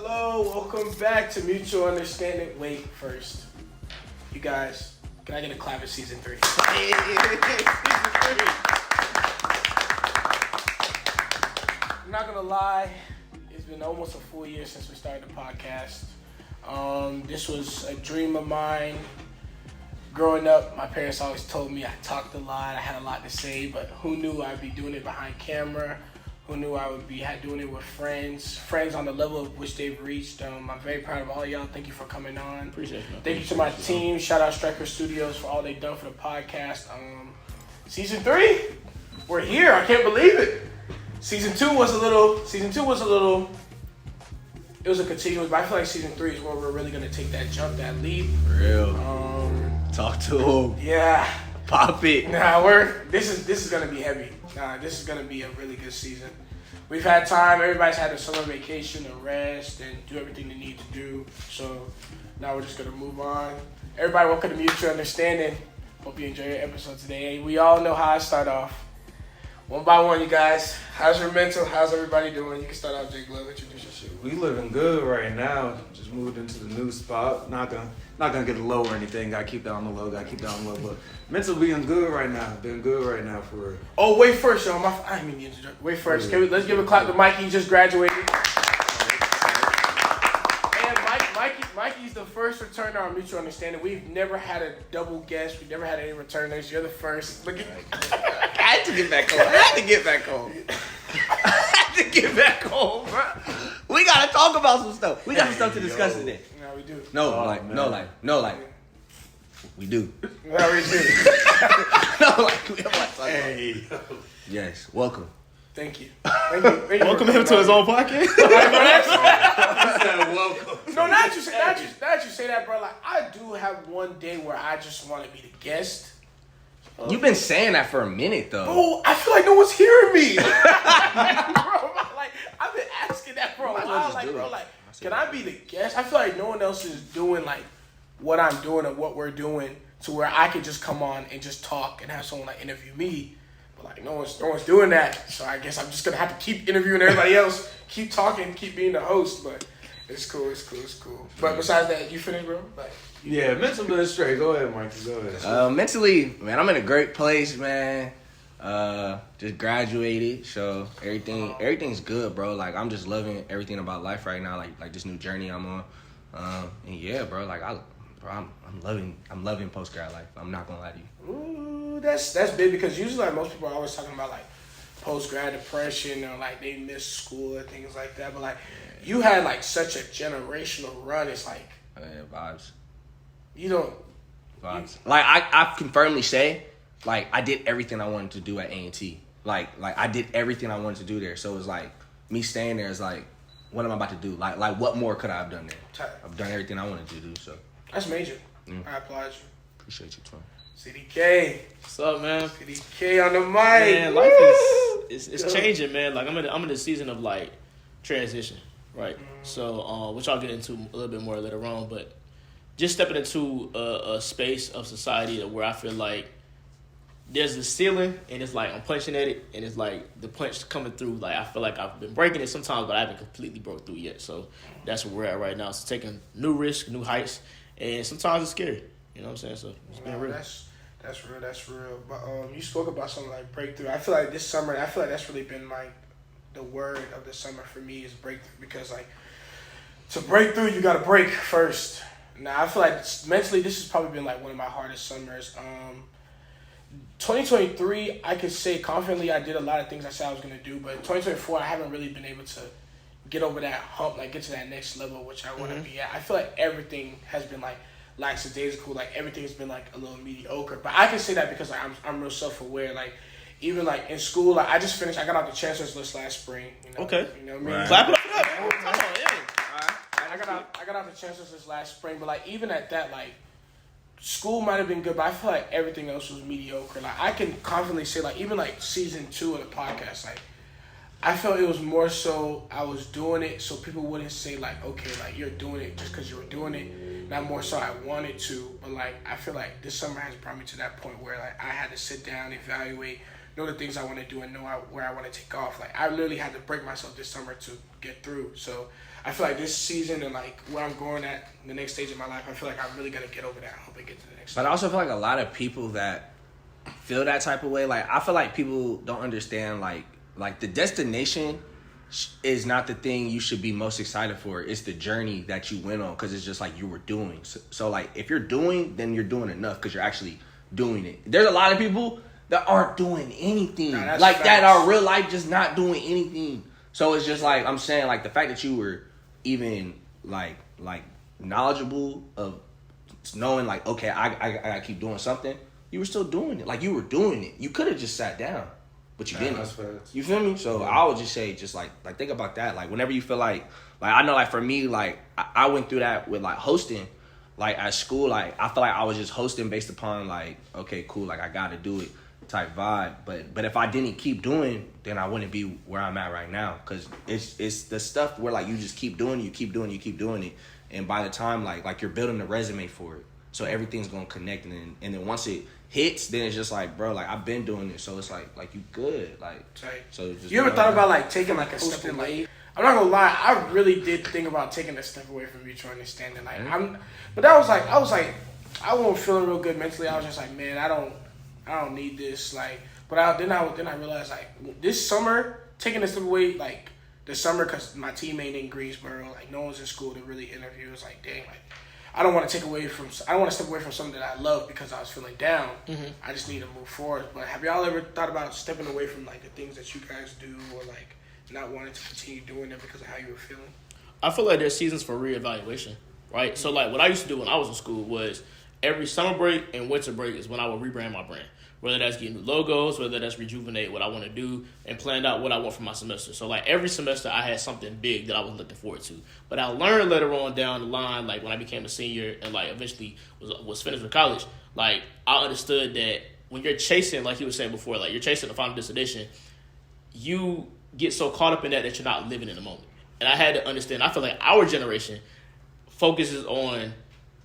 Hello, welcome back to Mutual Understanding. Wait, first, you guys, can I get a clap at season 3? I'm not gonna lie, it's been almost a full year since we started the podcast. This was a dream of mine. Growing up, my parents always told me I talked a lot, I had a lot to say, but who knew I'd be doing it behind camera? Who knew I would be doing it with friends on the level of which they've reached. I'm very proud of all y'all. Thank you for coming on. Appreciate you. Thank you to my team. Shout out Striker Studios for all they've done for the podcast. Season 3, we're here. I can't believe it. Season 2 was a little. It was a continuous, but I feel like season 3 is where we're really gonna take that jump, that leap. Real. Talk to him. Yeah. Pop it. Nah, this is gonna be heavy. This is gonna be a really good season. We've had time. Everybody's had a summer vacation to rest and do everything they need to do. So now we're just gonna move on. Everybody, welcome to Mutual Understanding. Hope you enjoy your episode today. We all know how I start off. One by one, you guys. How's your mental? How's everybody doing? You can start off, Jake Love. Introduce yourself. We living good right now. Just moved into the new spot. Not gonna get low or anything. Gotta keep that on the low. But mental being good right now. Been good right now for real. Oh, wait first, y'all. I didn't mean to interrupt. Wait first. Let's give a clap to Mikey. He just graduated. And Mikey's the first returner on Mutual Understanding. We've never had a double guest. We've never had any returners. You're the first. Look at. I had to get back home. Bro. We gotta talk about some stuff. We got some stuff to discuss today. No, we do. No, we do. No, we do. We have like. Hey. Yes, welcome. Thank you. Welcome him to his own podcast. Welcome. No, not you say that, bro. Like, I do have one day where I just want to be the guest. You've been saying that for a minute, though. Bro, I feel like no one's hearing me. Bro, like, I've been asking that for a while. Like, bro, like, can I be the guest? I feel like no one else is doing, like, what I'm doing or what we're doing to where I could just come on and just talk and have someone, like, interview me. But, like, no one's doing that. So I guess I'm just going to have to keep interviewing everybody else, keep talking, keep being the host. But it's cool. But besides that, you finished, bro? Like, Yeah, mental been straight. Go ahead, Mikey. Go ahead. Mentally, man, I'm in a great place, man. Just graduated, so everything's good, bro. Like, I'm just loving everything about life right now, like this new journey I'm on. And yeah, bro, like I'm loving post grad life. I'm not gonna lie to you. Ooh, that's big because usually like most people are always talking about like post grad depression or like they miss school or things like that. But like you had like such a generational run. It's like vibes. You don't vibes. Like I can firmly say, like I did everything I wanted to do at A&T. Like I did everything I wanted to do there. So it's like me staying there is like, what am I about to do? Like what more could I have done there? I've done everything I wanted to do. So that's major. I applaud you. Appreciate you, Twin. CDK. What's up, man? CDK on the mic. Man, life is changing, man. Like I'm in a season of like transition, right? So which I'll get into a little bit more later on, but just stepping into a space of society where I feel like there's a ceiling and it's like I'm punching at it and it's like the punch coming through. Like I feel like I've been breaking it sometimes, but I haven't completely broke through yet. So that's where we're at right now. So taking new risks, new heights, and sometimes it's scary. You know what I'm saying? So it's been real. That's real. But you spoke about something like breakthrough. I feel like this summer, that's really been like the word of the summer for me is breakthrough because like to break through, you got to break first. Now I feel like mentally this has probably been like one of my hardest summers. 2023, I could say confidently I did a lot of things I said I was going to do, but 2024, I haven't really been able to get over that hump, like get to that next level, which I want to be at. I feel like everything has been like lackadaisical, like everything's been like a little mediocre. But I can say that because like I'm real self-aware. Like even like in school, like I got out the chancellor's list last spring. You know, okay. You know what I mean? Right. Clap it up for that, man. I got out the chancellor's list last spring, but like even at that, like school might have been good, but I feel like everything else was mediocre. Like I can confidently say, like even like season 2 of the podcast, like I felt it was more so I was doing it so people wouldn't say like, okay, like you're doing it just because you were doing it. Not more so I wanted to, but like I feel like this summer has brought me to that point where like I had to sit down, evaluate, know the things I want to do, and know where I want to take off. Like I literally had to break myself this summer to get through. So I feel like this season and like where I'm going at the next stage of my life, I feel like I'm really gonna get over that. I hope I get to the next. But I also feel like a lot of people that feel that type of way, like I feel like people don't understand like the destination is not the thing you should be most excited for. It's the journey that you went on, because it's just like you were doing. So like if you're doing, then you're doing enough because you're actually doing it. There's a lot of people that aren't doing anything, like facts. That are real life just not doing anything. So it's just like I'm saying, like the fact that you were even like knowledgeable of knowing like, okay, I gotta keep doing something. You were still doing it. Like you were doing it. You could have just sat down. But you didn't. You feel me? So I would just say, just like think about that. Like whenever you feel like I know, like for me, like I went through that with like hosting, like at school. Like I feel like I was just hosting based upon like, okay, cool, like I got to do it type vibe. But if I didn't keep doing, then I wouldn't be where I'm at right now. Because it's the stuff where like you just keep doing it, and by the time like you're building a resume for it, so everything's gonna connect, and then once it hits, then it's just like, bro, like I've been doing this, so it's like you good, like. Right. So just you ever thought about like taking like a step away? I'm not gonna lie, I really did think about taking a step away from mutual understanding. Like but that was like I wasn't feeling real good mentally. I was just like, man, I don't need this. Like, but then I realized like this summer taking a step away, like the summer, because my teammate in Greensboro, like no one's in school to really interview. It was like, dang, like. I don't want to step away from something that I love because I was feeling down. Mm-hmm. I just need to move forward. But have y'all ever thought about stepping away from like the things that you guys do, or like not wanting to continue doing it because of how you were feeling? I feel like there's seasons for reevaluation, right? Mm-hmm. So like what I used to do when I was in school was every summer break and winter break is when I would rebrand my brand. Whether that's getting new logos, whether that's rejuvenate what I want to do, and plan out what I want for my semester. So, like, every semester I had something big that I was looking forward to. But I learned later on down the line, like, when I became a senior and, like, eventually was finished with college, like, I understood that when you're chasing, like you were saying before, like, you're chasing the final destination, you get so caught up in that you're not living in the moment. And I had to understand, I feel like our generation focuses on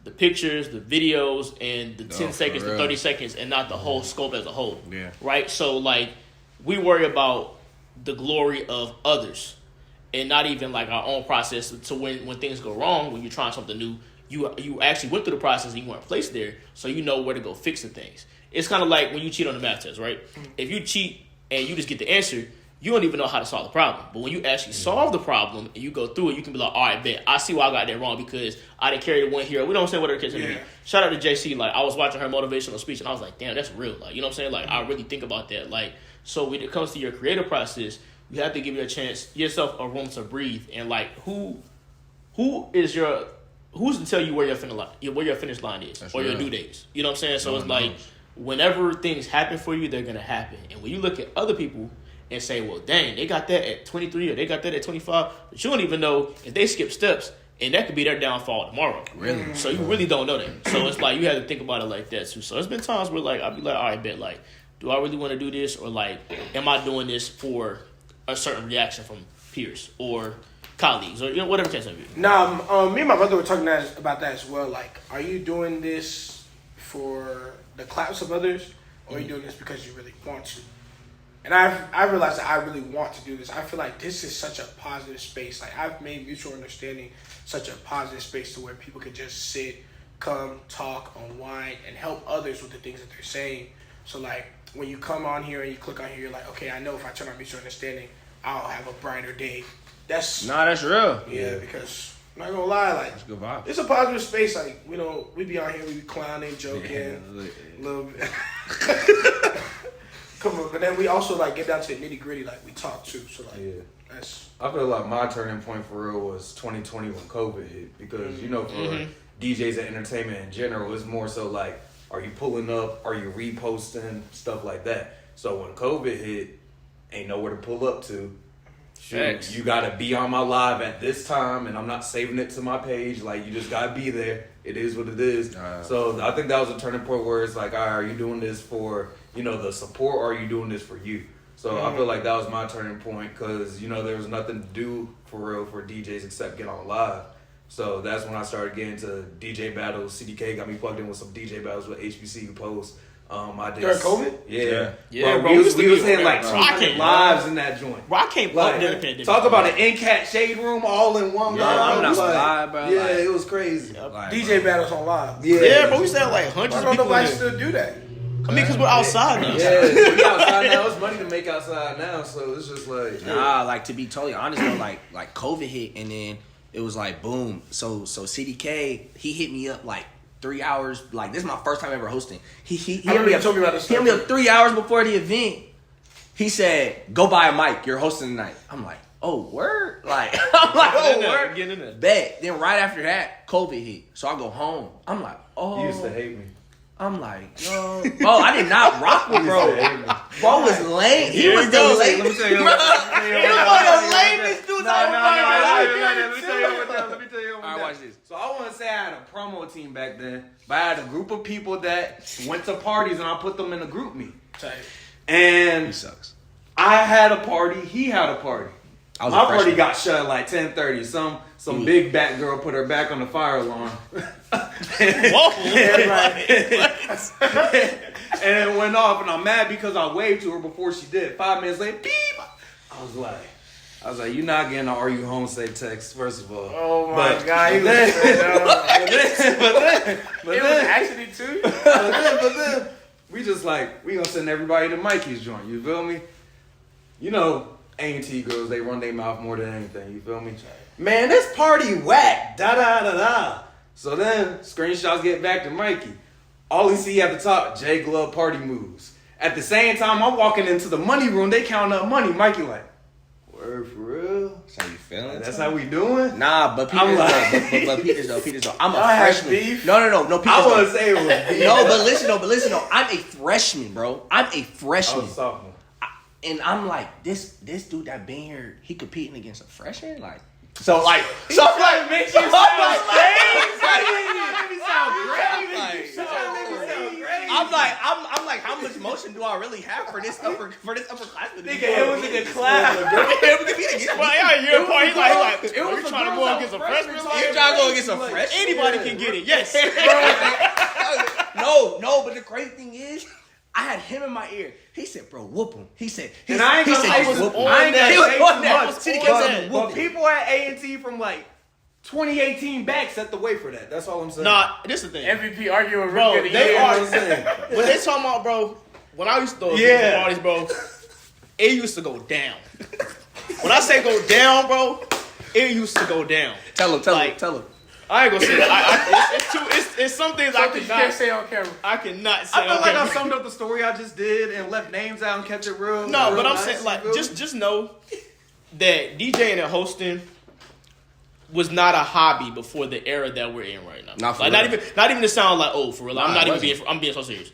the pictures, the videos, and the 10 seconds, the 30 seconds, and not the whole scope as a whole. Yeah. Right? So, like, we worry about the glory of others and not even, like, our own process. To when things go wrong, when you're trying something new, you actually went through the process and you weren't placed there, so you know where to go fix the things. It's kind of like when you cheat on the math test, right? Mm-hmm. If you cheat and you just get the answer, you don't even know how to solve the problem. But when you actually solve the problem and you go through it, you can be like, all right, bet. I see why I got that wrong because I didn't carry the one hero. We don't say what our kids are going to be. Shout out to JC. Like, I was watching her motivational speech and I was like, damn, that's real. Like, you know what I'm saying? Like, I really think about that. Like, so when it comes to your creative process, you have to give yourself a room to breathe. And like, who's to tell you where your finish line is, that's or real. Your due dates? You know what I'm saying? So it's like, whenever things happen for you, they're going to happen. And when you look at other people and say, well, dang, they got that at 23 or they got that at 25. But you don't even know if they skip steps, and that could be their downfall tomorrow. Really? So you really don't know that. So it's like you have to think about it like that, too. So there's been times where, like, I'll be like, all right, bet, like, do I really want to do this? Or, like, am I doing this for a certain reaction from peers or colleagues or, you know, whatever case may be? Nah, me and my brother were talking about that as well. Like, are you doing this for the claps of others, or are you doing this because you really want to? And I realized that I really want to do this. I feel like this is such a positive space. Like, I've made mutual understanding such a positive space to where people can just sit, come, talk, unwind, and help others with the things that they're saying. So, like, when you come on here and you click on here, you're like, okay, I know if I turn on mutual understanding, I'll have a brighter day. That's real. Yeah, because I'm not gonna lie, like, that's good vibe. It's a positive space. Like, we be on here, we be clowning, joking, a little bit. Come on, but then we also like get down to the nitty gritty, like we talk too. So like, that's. I feel like my turning point for real was 2020 when COVID hit, because you know for DJs and entertainment in general, it's more so like, are you pulling up, are you reposting, stuff like that. So when COVID hit, ain't nowhere to pull up to. Shoot, you gotta be on my live at this time, and I'm not saving it to my page. Like, you just gotta be there. It is what it is. So I think that was a turning point where it's like, all right, are you doing this for, you know, the support, or are you doing this for you? So I feel like that was my turning point, because, you know, there was nothing to do for real for DJs except get on live. So that's when I started getting to DJ battles. CDK got me plugged in with some DJ battles with HBCU posts. I did during COVID. Yeah, bro. We was hitting like Bro. 200 lives in that joint. Bro, I came Like, up during the pandemic. talk about an Ncat shade room all in one. Yeah, I'm not gonna lie, bro. Yeah, Like, it was crazy. like, DJ battles on live. Yeah, bro, we still had like hundreds Why of don't people. nobody in there. still do that? I mean, because we're outside now. Yeah, we outside now. It's money to make outside now, so it's just like Nah, like to be totally honest though, like COVID hit and then it was like boom. So CDK, he hit me up like 3 hours. Like this is my first time ever hosting. He I remember you told me about this He hit stuff. me up 3 hours before the event. He said, "Go buy a mic. You're hosting tonight." I'm like, "Oh word!" Like I'm like, "Oh word." Get in there. Bet. Then right after that, COVID hit. So I go home. I'm like, "Oh." you used to hate me. I'm like, yo, bro, I did not rock with bro. Bro was lame. He was the Let me lamest. tell you. He was the lamest dude I Let me tell you. All right, watch this. So I want to say I had a promo team back then, but I had a group of people that went to parties and I put them in a group me. And He sucks. I had a party, he had a party. I was My a party freshman. got shut at like 10:30. Some big back girl put her back on the fire alarm. Whoa. And it went off, and I'm mad because I waved to her before she did. 5 minutes later, beep. I was like, you're not getting an "Are you home safe" text, first of all. Oh my God, he was But It was then, actually too. but then, we just like, we gonna send everybody to Mikey's joint. You feel me? You know, A&T girls, they run their mouth more than anything. You feel me? Man, this party whack. Da da da da. So then, screenshots get back to Mikey. All he see at the top, J Glove party moves. At the same time, I'm walking into the money room. They counting up money. Mikey like, word for real? That's how you feeling? That's how we doing? Nah, but Peters, I'm like- but Peters though. I'm a Y'all had freshman. beef? No, Peters. I though. want to say it was beef. No, but listen though. I'm a freshman, bro. I'm a I freshman. was a sophomore. And I'm like, this dude that been here, he competing against a freshman? Like, so I'm like, Makes you I'm like, how much motion do I really have for this upperclassman? Nigga, it was in the class. Well, yeah, you're a party like, It you was the trying to girls go that against a was freshman? freshmen. You trying to go against a freshman? Anybody can get it. Yes. No, but the crazy thing is, I had him in my ear. He said, "Bro, whoop him." He said, And I ain't he gonna said, lie, "Just whoop him." I ain't gonna He was say on too that. much. CDK said, But "Whoop him." people at A&T from like 2018 back set the way for that. That's all I'm saying. Nah, this is the thing. MVP arguing Bro, rookie of the they year. are- You know what I'm saying? When they talking about, bro, when I used to throw Yeah. parties, bro, it used to go down. When I say go down, bro, it used to go down. Tell him. I ain't gonna say that. It's some things I Something you can't cannot. say on camera. I cannot say. I feel on like I camera. summed up the story I just did and left names out and kept it real. No, real but I'm nice, saying, like, you feel me? just know that DJing and hosting was not a hobby before the era that we're in right now. Not for like, real. not even to sound like, oh, for real. I'm Nah, not it even being. I'm being so serious.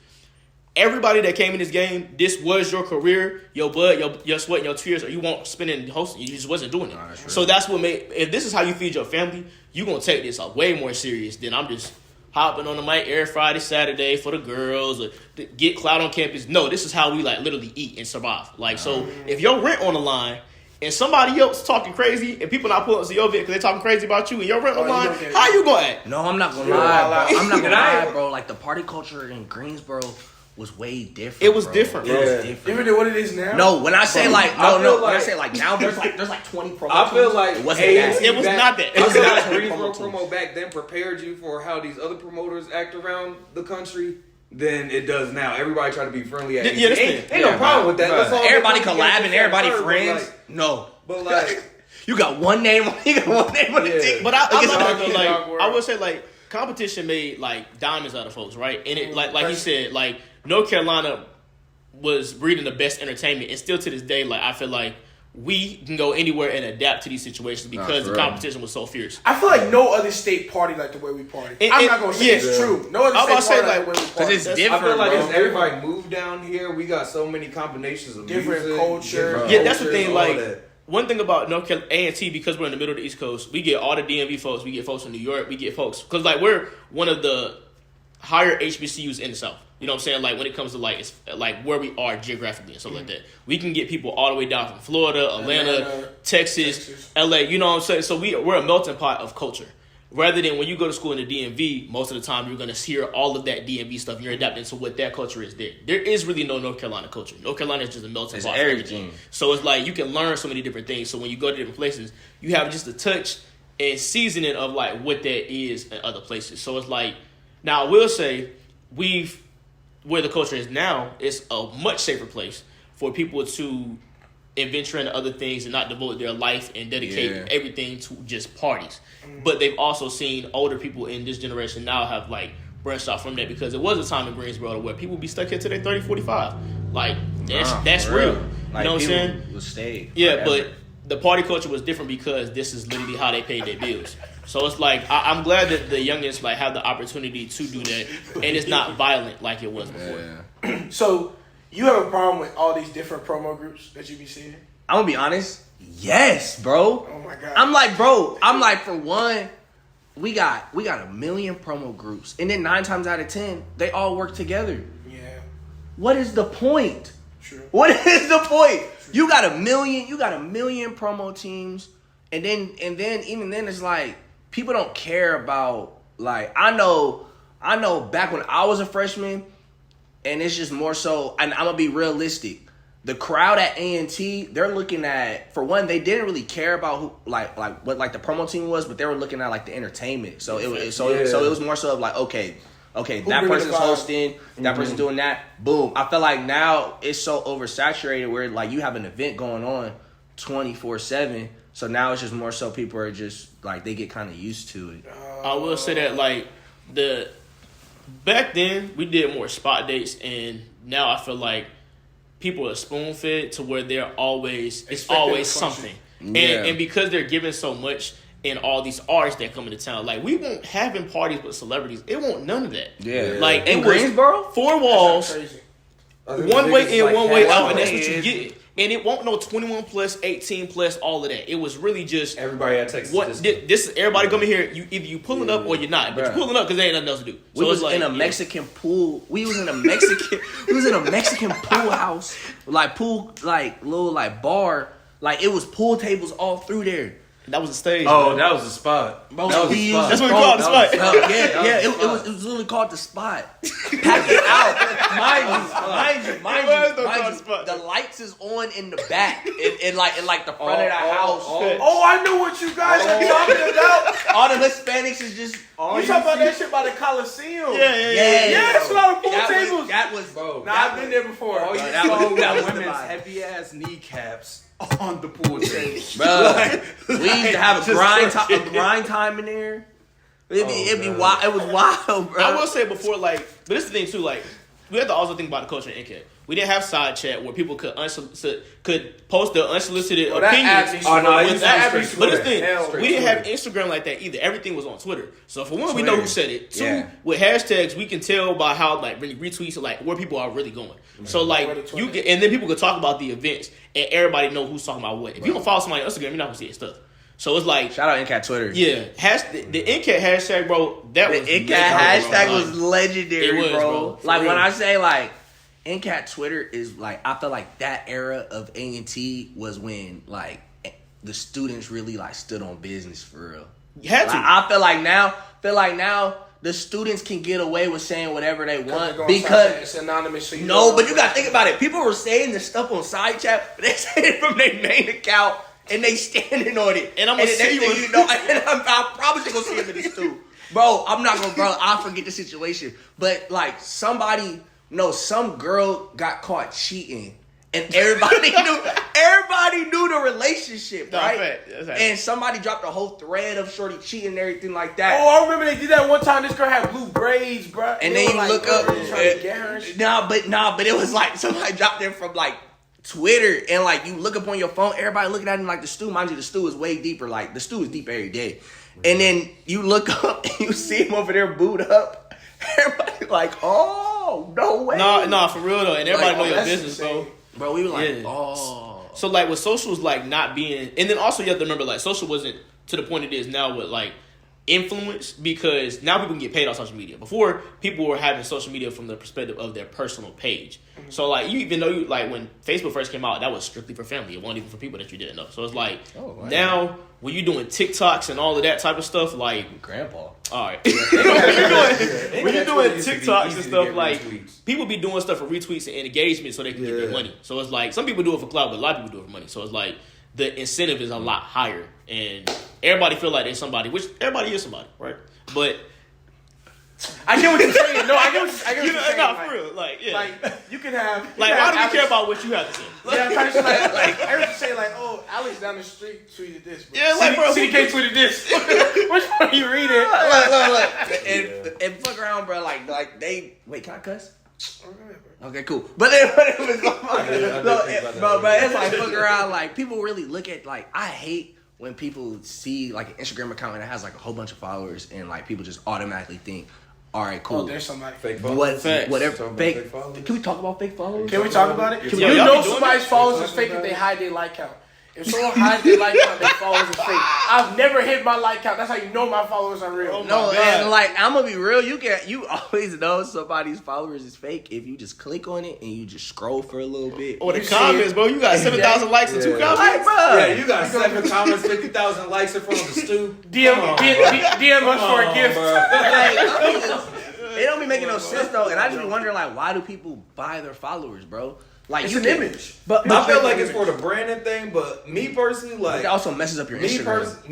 Everybody that came in this game, this was your career, your blood, your sweat, and your tears, or you won't spend it in hosting. You just wasn't doing it. Nah, that's real. So that's what made. If this is how you feed your family, you gonna take this way more serious than I'm just hopping on the mic every Friday, Saturday for the girls or to get clout on campus. No, this is how we like literally eat and survive. Like, so if your rent on the line and somebody else talking crazy and people not pulling up to your vid because they talking crazy about you and your rent on the Oh, you line, don't get it. how you gonna act? No, I'm not gonna Yeah, lie, bro. I'm not And gonna I- lie, bro. Like the party culture in Greensboro was way different. It was bro. different, It bro. was Yeah. different. Different than what it is now. No, when I say Bro, like I feel when I like- say like now there's like 20 promos. I feel like it wasn't A&T that. It was back- not that. I was feel not like that. Greensboro Promo promo back then prepared you for how these other promoters act around the country than it does now. Everybody try to be friendly at Yeah, A&T. that's Ain't it. no Yeah, problem bro. with that. Bro. That's all Everybody they come collabing, together everybody for, friends. No, But like, you got one name. You got one name on the Yeah. team. But I Against love other that though. kids. dog Like, world. I would say, like, competition made like diamonds out of folks, right? And it, like he said, like North Carolina was breeding the best entertainment, and still to this day, like I feel like we can go anywhere and adapt to these situations because for the real. competition was so fierce. I feel like no other state party like the way we party. And- I'm and- not gonna say yeah. it's true. No other I'm about state to say, party like the way we Because party. it's That's- different, I feel like bro. as everybody moved down here, we got so many combinations of Different music, culture. different Yeah, that's the cultures, thing. all Like that. one thing about North Carolina A&T, because we're in the middle of the East Coast, we get all the DMV folks, we get folks from New York, we get folks because like we're one of the higher HBCUs in the South. You know what I'm saying? Like when it comes to like it's like where we are geographically and stuff like that. We can get people all the way down from Florida, Atlanta, Texas, LA. You know what I'm saying? So we're a melting pot of culture. Rather than when you go to school in the DMV, most of the time you're going to hear all of that DMV stuff. You're adapting to what that culture is there. There is really no North Carolina culture. North Carolina is just a melting pot of everything. So it's like you can learn so many different things. So when you go to different places, you have just a touch and seasoning of like what that is in other places. So it's like, now I will say, where the culture is now, it's a much safer place for people to adventure into other things and not devote their life and dedicate everything to just parties. But they've also seen older people in this generation now have like branched off from that, because it was a time in Greensboro where people be stuck here till they're 30, 45. Like, that's real. Like, you know what I'm saying? Would stay yeah, but the party culture was different because this is literally how they paid their bills. So it's like, I'm glad that the youngins like have the opportunity to do that, and it's not violent like it was before. Yeah. So you have a problem with all these different promo groups that you be seeing? I'm gonna be honest. Yes, bro. Oh my god. I'm like, for one, we got a million promo groups, and then 9 times out of 10, they all work together. Yeah. What is the point? True. What is the point? True. You got a million promo teams, and then even then it's like people don't care about, like, I know back when I was a freshman, and it's just more so, and I'm gonna be realistic. The crowd at A&T, they're looking at, for one, they didn't really care about who, like what like the promo team was, but they were looking at like the entertainment. So it was more so of like, okay, that person's hosting, that person's doing that. Boom. I feel like now it's so oversaturated where like you have an event going on 24/7. So now it's just more so people are just like, they get kind of used to it. I will say that like back then we did more spot dates, and now I feel like people are spoon fed to where it's always something. Yeah. And because they're giving so much in all these artists that come into town, like we won't having parties with celebrities. It won't none of that. Yeah. Like in Greensboro, 4 walls, one way in, one way out, and that's what you get. And it won't no 21 plus, 18 plus, all of that. It was really just everybody at Texas. This is everybody coming here. Either you pulling up or you're not. But you're pulling up because there ain't nothing else to do. So we was it's like, in a Mexican pool. We was in a Mexican pool house, like pool, like little like bar. Like it was pool tables all through there. That was a stage. Oh, bro. that was the spot. Bro, that was the spot. That's what we call the spot. It was literally called the spot. Pack it out. Mind you, the lights is on in the back, in like the front of the house. Oh, I know what you guys are talking about. All the Hispanics is just. You talking about that shit by the Coliseum? Yeah. That's a lot of pool tables. That was, bro. I've been there before. Oh, that was women's heavy ass kneecaps on the pool table, bro. We used to have a grind time in there. It'd be wild. It was wild, bro. I will say before, like, but this is the thing too, like, we have to also think about the culture in Ncat. We didn't have side chat where people could post their unsolicited opinions. But this thing, we didn't have Instagram like that either. Everything was on Twitter. So for one, we know who said it. Two, with hashtags, we can tell by how like really retweets or like where people are really going. So like you get, and then people could talk about the events, and everybody know who's talking about what. If you don't follow somebody on Instagram, you're not gonna see his stuff. So it's like, shout out Ncat Twitter. Yeah, the Ncat hashtag, bro. That was the Ncat hashtag was legendary, it was, bro. Like when I say like Ncat Twitter is like, I feel like that era of A&T was when like the students really like stood on business for real. You had to. Like, I feel like now the students can get away with saying whatever they want because it's anonymous. So but you gotta think about it. People were saying this stuff on side chat, but they saying it from their main account. And they standing on it. And I'm gonna see you know, and I'm probably just gonna see him in this too. Bro, I'm not gonna, I'll forget the situation. But like some girl got caught cheating. And everybody knew the relationship, right? And somebody dropped a whole thread of shorty cheating and everything like that. Oh, I remember they did that one time. This girl had blue braids, bro. And then you like, look up. Trying to get her. But it was like somebody dropped it from like Twitter, and like you look up on your phone, everybody looking at him like the stew. Mind you, the stew is way deeper. Like the stew is deep every day. And then you look up and you see him over there booed up. Everybody like, oh, no way. No, for real though. And everybody like, know your business, insane. bro. We were like, oh. So like with socials like not being, and then also you have to remember like social wasn't to the point it is now with like influence because now people can get paid on social media. Before, people were having social media from the perspective of their personal page. Mm-hmm. So like you even know like when Facebook first came out, that was strictly for family. It wasn't even for people that you didn't know. So it's like now when you're doing TikToks and all of that type of stuff, like grandpa. All right. when you're doing TikToks and stuff, like people be doing stuff for retweets and engagement so they can get their money. So it's like some people do it for clout, but a lot of people do it for money. So it's like the incentive is a lot higher, and everybody feel like they're somebody, which everybody is somebody, right? But I get what you're saying. No, I get what you're saying. No, like, for real. Like, yeah. Like, you can have... Like, why do we care about what you have to say? Yeah, I'm trying to like I heard you say, like, oh, Alex down the street tweeted this. Bro. Yeah, like, bro. CDK tweeted this. Which one are you reading? Look. And fuck around, bro. Like they... Wait, can I cuss? Okay, cool. But then, it was bro, it's like fuck around. Like, people really look at, like, I hate when people see, like, an Instagram account and it has, like, a whole bunch of followers and, like, people just automatically think, all right, cool. Oh, there's somebody. Fake followers. Whatever. Fake followers. Can we talk about fake followers? Can we talk about it? Yeah, you know somebody's followers is fake if they hide their like count. If someone hides their like count, their followers is fake. I've never hit my like count. That's how you know my followers are real. Oh No, and like I'm gonna be real. You always know somebody's followers is fake if you just click on it and you just scroll for a little bit. Or the comments, bro. You got 7,000 likes and 2 comments, like, bro. Yeah, you got 7 comments, 50,000 likes in front of the stew. DM us for a gift. It don't be making no sense though, and I just be wondering like, why do people buy their followers, bro? Like It's you an can, image. but I feel like it's for the branding thing, but me personally, like it also messes up your Instagram.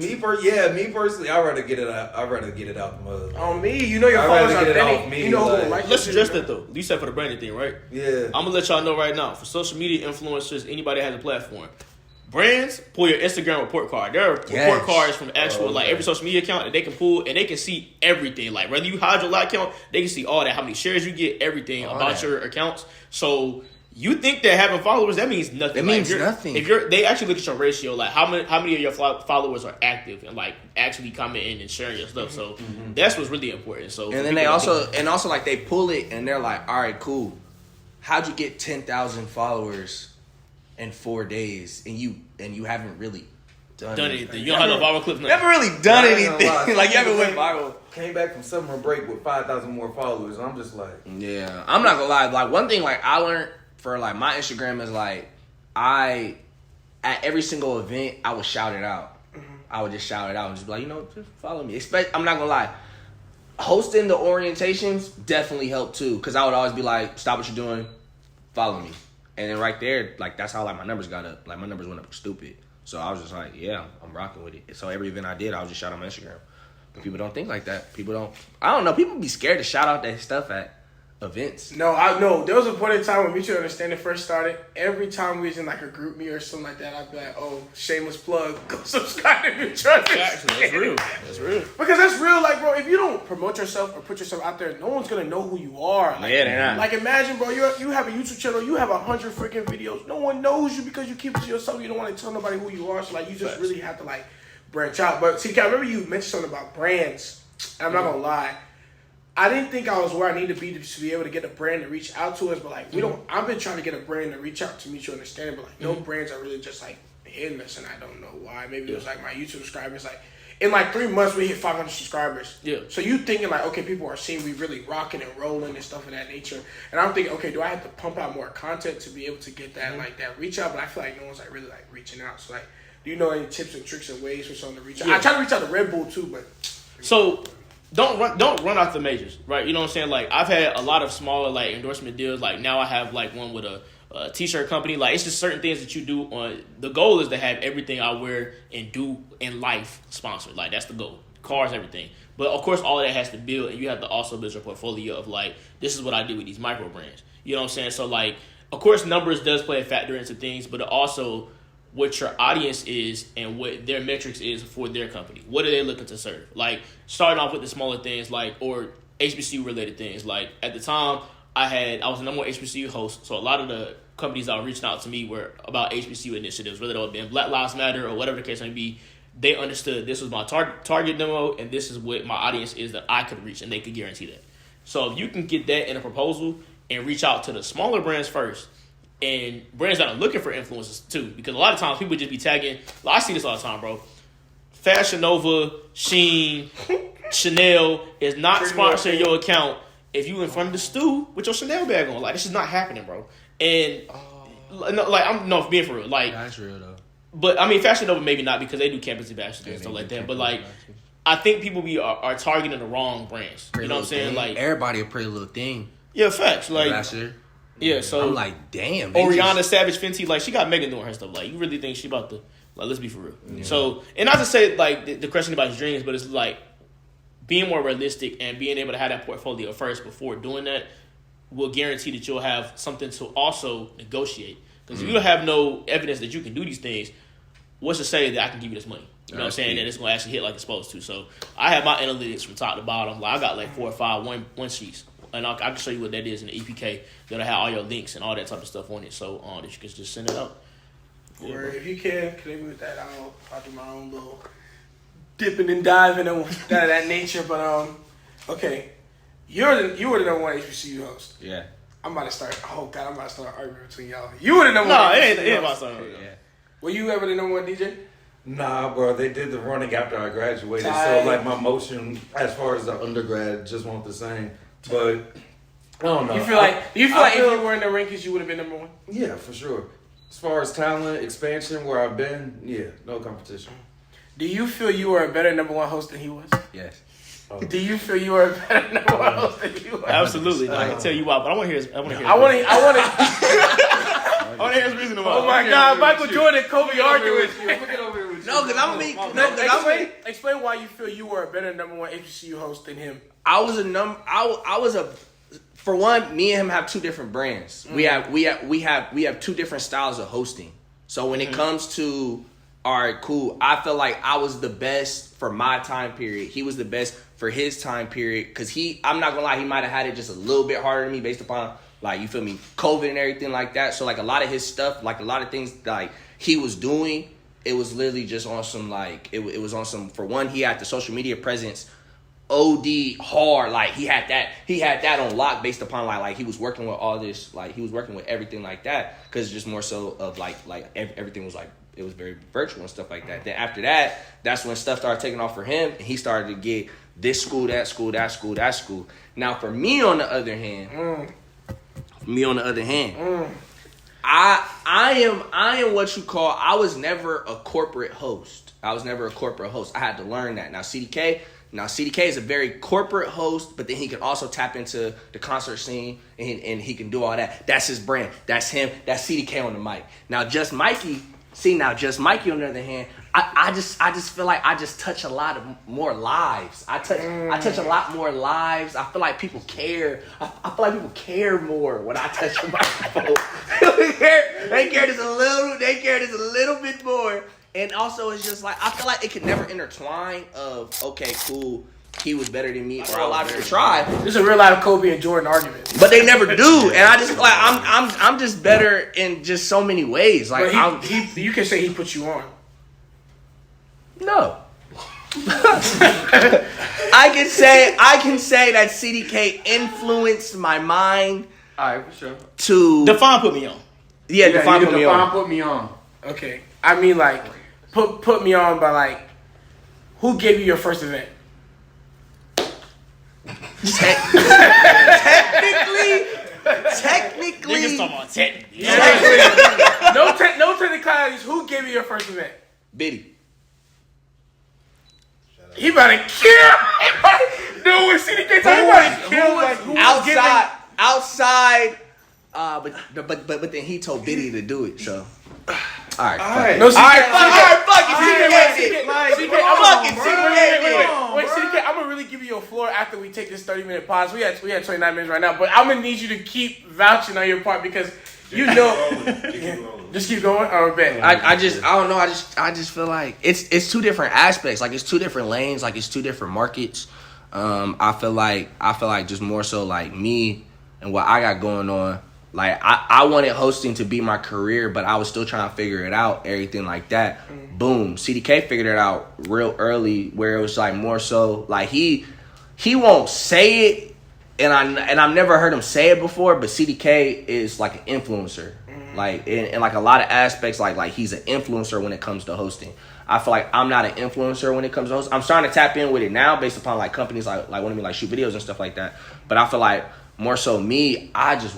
me personally, I'd rather get it out. I'd rather get it out the mud. On me, you know your I'd followers rather are get it off authentic. me, You know who like- like Let's address that though. You said for the branding thing, right? Yeah. I'm gonna let y'all know right now. For social media influencers, anybody that has a platform, brands pull your Instagram report card. There are report cards from actual like every social media account that they can pull and they can see everything. Like whether you hide your like account, they can see all that, how many shares you get, everything about your accounts. So you think that having followers, that means nothing. It means nothing. If they actually look at your ratio, like how many of your followers are active and like actually commenting and sharing your stuff. So that's what's really important. So And then they also like they pull it and they're like, all right, cool. How'd you get 10,000 followers in 4 days and you haven't really done anything? You don't have no viral clips. You haven't really done anything. Like you haven't went viral. Came back from summer break with 5,000 more followers. And I'm just like, Yeah, I'm not gonna lie. Like one thing, like I learned for like my Instagram is like at every single event I would shout it out. I would just shout it out and just be like, just follow me. I'm not gonna lie. Hosting the orientations definitely helped too, because I would always be like, stop what you're doing, follow me. And then right there, like that's how like my numbers got up. Like my numbers went up stupid. So I was just like, yeah, I'm rocking with it. So every event I did, I was just shout out my Instagram. But people don't think like that. I don't know. People be scared to shout out that stuff at events. No, I know. There was a point in time when Mutual Understanding first started. Every time we was in like a group meet or something like that, I'd be like, "Oh, shameless plug, go subscribe to Mutual Understanding." That's real. That's real. Because that's real. Like, bro, if you don't promote yourself or put yourself out there, no one's gonna know who you are. Like, Yeah, they're not. Like, imagine, bro, you have a YouTube channel, you have 100 freaking videos. No one knows you because you keep it to yourself. You don't want to tell nobody who you are. So like, you just really have to like branch out. But see, I remember you mentioned something about brands. And I'm not gonna lie. I didn't think I was where I needed to be able to get a brand to reach out to us, but like I've been trying to get a brand to reach out to Mutual Understanding, but like no brands are really just like hitting us, and I don't know why. Maybe it was like my YouTube subscribers. Like in like 3 months, we hit 500 subscribers. Yeah. So you thinking like, okay, people are seeing we really rocking and rolling and stuff of that nature, and I'm thinking, okay, do I have to pump out more content to be able to get that like that reach out? But I feel like no one's like really like reaching out. So like, do you know any tips and tricks and ways for someone to reach out? I try to reach out to Red Bull too, but so. Don't run off the majors, right? You know what I'm saying? Like I've had a lot of smaller like endorsement deals. Like now I have like one with a t-shirt company. Like it's just certain things that you do on. The goal is to have everything I wear and do in life sponsored. Like that's the goal. Cars, everything. But of course, all of that has to build, and you have to also build your portfolio of like this is what I do with these micro brands. You know what I'm saying? So like, of course, numbers does play a factor into things, but it also what your audience is and what their metrics is for their company. What are they looking to serve? Like starting off with the smaller things, like or HBCU related things. Like at the time, I was the number one HBCU host, so a lot of the companies that were reaching out to me were about HBCU initiatives, whether it would be Black Lives Matter or whatever the case may be. They understood this was my target demo, and this is what my audience is that I could reach, and they could guarantee that. So if you can get that in a proposal and reach out to the smaller brands first. And brands that are looking for influencers too, because a lot of times people just be tagging. Like, I see this all the time, bro. Fashion Nova, Shein, Chanel is not sponsoring your account if you in front of the stew with your Chanel bag on. Like, this is not happening, bro. And I'm being for real. Like, that's real though. But I mean, Fashion Nova maybe not because they do campus ambassadors and stuff like that. But like, I think people are targeting the wrong brands. You know what I'm saying? Like, everybody a Pretty Little Thing. Yeah, facts. Like, ambassador. Yeah, so I'm like, damn. Rihanna, Savage, Fenty, like, she got Megan doing her stuff. Like, you really think she about to, like, let's be for real. Yeah. So, and not to say like the question about dreams, but it's like being more realistic and being able to have that portfolio first before doing that will guarantee that you'll have something to also negotiate. Because if you don't have no evidence that you can do these things, what's to say that I can give you this money? You know what I'm saying? And it's going to actually hit like it's supposed to. So I have my analytics from top to bottom. Like, I got like 4 or 5 one sheets. And I can show you what that is in the EPK. That'll have all your links and all that type of stuff on it. So that you can just send it out. Yeah, or if you can connect me with that, I'll do my own little dipping and diving and that nature. But okay, you were the number one HBCU host. Yeah. I'm about to start. Oh God, I'm about to start arguing between y'all. You were the number one. No, it ain't about something. Yeah. Were you ever the number one DJ? Nah, bro. They did the running after I graduated, so like my motion as far as the undergrad just won't the same. But I don't know. You feel like if you were in the rankings, you would have been number one? Yeah, for sure. As far as talent, expansion, where I've been, yeah, no competition. Do you feel you were a better number one host than he was? Yes. Do you feel you were a better number one host than he was? Absolutely. I can tell you why, but I want to hear his. I want to hear his reason why. Oh my God, Michael Jordan, Kobe arguing. No, because I'm being. Explain why you feel you were a better number one HBCU host than him. I was a. For one, me and him have 2 different brands. Mm-hmm. We have 2 different styles of hosting. So when it comes to, all right, cool, I feel like I was the best for my time period. He was the best for his time period because I'm not gonna lie, he might have had it just a little bit harder than me based upon, like, you feel me, COVID and everything like that. So like a lot of his stuff, like a lot of things like he was doing, it was literally just on some like it was on some. For one, he had the social media presence OD hard. Like he had that on lock based upon like he was working with all this, like he was working with everything like that, because just more so of like everything was like, it was very virtual and stuff like that. Then after that, that's when stuff started taking off for him, and he started to get this school, that school, that school, that school. Now for me on the other hand, I am what you call, I was never a corporate host. I had to learn that. Now CDK is a very corporate host, but then he can also tap into the concert scene and he can do all that. That's his brand. That's him. That's CDK on the mic. Now Just Mikey on the other hand, I just feel like I just touch a lot of more lives. I touch a lot more lives. I feel like people care. I feel like people care more when I touch a microphone. They care just a little bit more. And also, it's just like, I feel like it could never intertwine of, okay, cool, he was better than me, or a lot of people try. There's a real life Kobe and Jordan argument. But they never do. And I just feel like I'm just better in just so many ways. Like, you can say he put you on. No. I can say that CDK influenced my mind. All right, for sure. To Define put me on. Yeah, Define put me on. Okay. I mean, like, put me on by, like, who gave you your first event? Technically. Niggas talking about technically. No technicalities. Who gave you your first event? Biddy. He about to kill. No, when CDK talking about to kill. Like, outside. But then he told Biddy to do it. So. All right. Fuck it. Wait, CDK, I'm gonna really give you your floor after we take this 30-minute pause. We had 29 minutes right now, but I'm gonna need you to keep vouching on your part because you know. Just keep going. Or bet. I don't know. I just feel like it's 2 different aspects. Like it's 2 different lanes. Like it's 2 different markets. I feel like just more so like me and what I got going on. Like, I wanted hosting to be my career, but I was still trying to figure it out, everything like that. Boom. CDK figured it out real early, where it was, like, more so, like, he won't say it and I've never heard him say it before, but CDK is like an influencer, like in like a lot of aspects, like he's an influencer when it comes to hosting. I feel like I'm not an influencer when it comes to hosting. I'm starting to tap in with it now based upon like companies like wanting me like shoot videos and stuff like that. But I feel like more so me, I just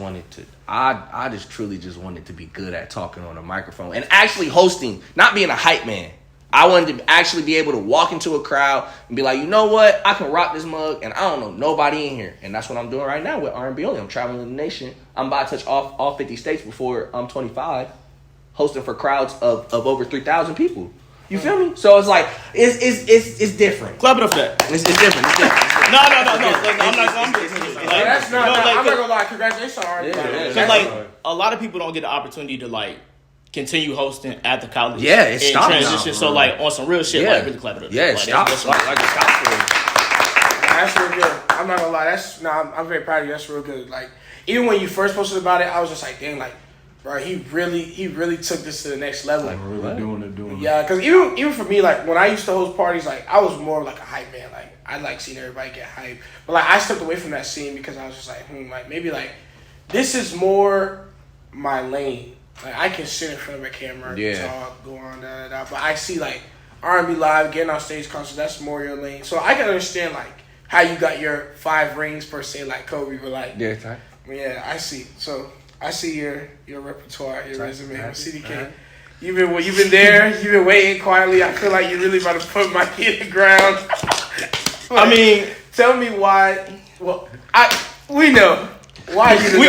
truly wanted to be good at talking on a microphone and actually hosting, not being a hype man. I wanted to actually be able to walk into a crowd and be like, you know what? I can rock this mug and I don't know nobody in here. And that's what I'm doing right now with R&B Only. I'm traveling the nation. I'm about to touch all 50 states before I'm 25, hosting for crowds of over 3,000 people. You feel me? So it's like, it's different. Clap it up for that. It's different. It's different. No. I'm not gonna lie. Congratulations on R&B. Because like a lot of people don't get the opportunity to like continue hosting at the college. Yeah, it's stopped transition. now. So like on some real shit, like really clap it up. Yeah, it's stopped. That's real good. I'm not gonna lie. I'm very proud of you. That's real good. Like even when you first posted about it, I was just like, dang, like, bro, he really took this to the next level. Like really doing it. Yeah, because even for me, like when I used to host parties, like I was more like a hype man. Like I like seeing everybody get hype, but like I stepped away from that scene because I was just like, like maybe like this is more my lane. Like I can sit in front of a camera, talk, go on, but I see like R&B live, getting on stage concert. That's more your lane. So I can understand like how you got your 5 rings per se, like Kobe, but like yeah, I see. So I see your repertoire, your resume with CDK. You've been there. You've been waiting quietly. I feel like you're really about to put Mikey in the ground. I mean, tell me why. Well, we know why you.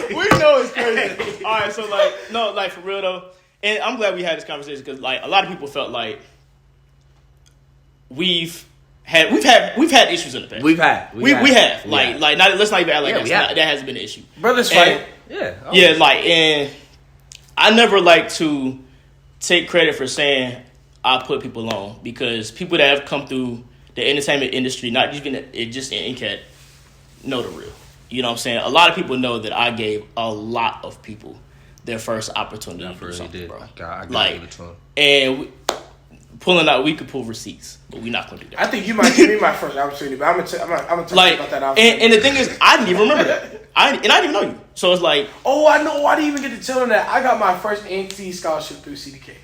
We know it's crazy. All right, so like for real though, and I'm glad we had this conversation because like a lot of people felt like we've had issues in the past. We have. Like let's not even act like that hasn't been an issue. Brothers fight. Yeah, like, and I never like to take credit for saying I put people on because people that have come through the entertainment industry, not even just in Ncat, know the real. You know what I'm saying? A lot of people know that I gave a lot of people their first opportunity to do something, bro. I gave it to them. And pulling out, we could pull receipts, but we're not going to do that. I think you might give me my first opportunity, but I'm going to talk about that opportunity. And the thing is, I didn't even remember that. I didn't even know you. So it's like... Oh, I know. I didn't even get to tell them that. I got my first NT scholarship through CDK.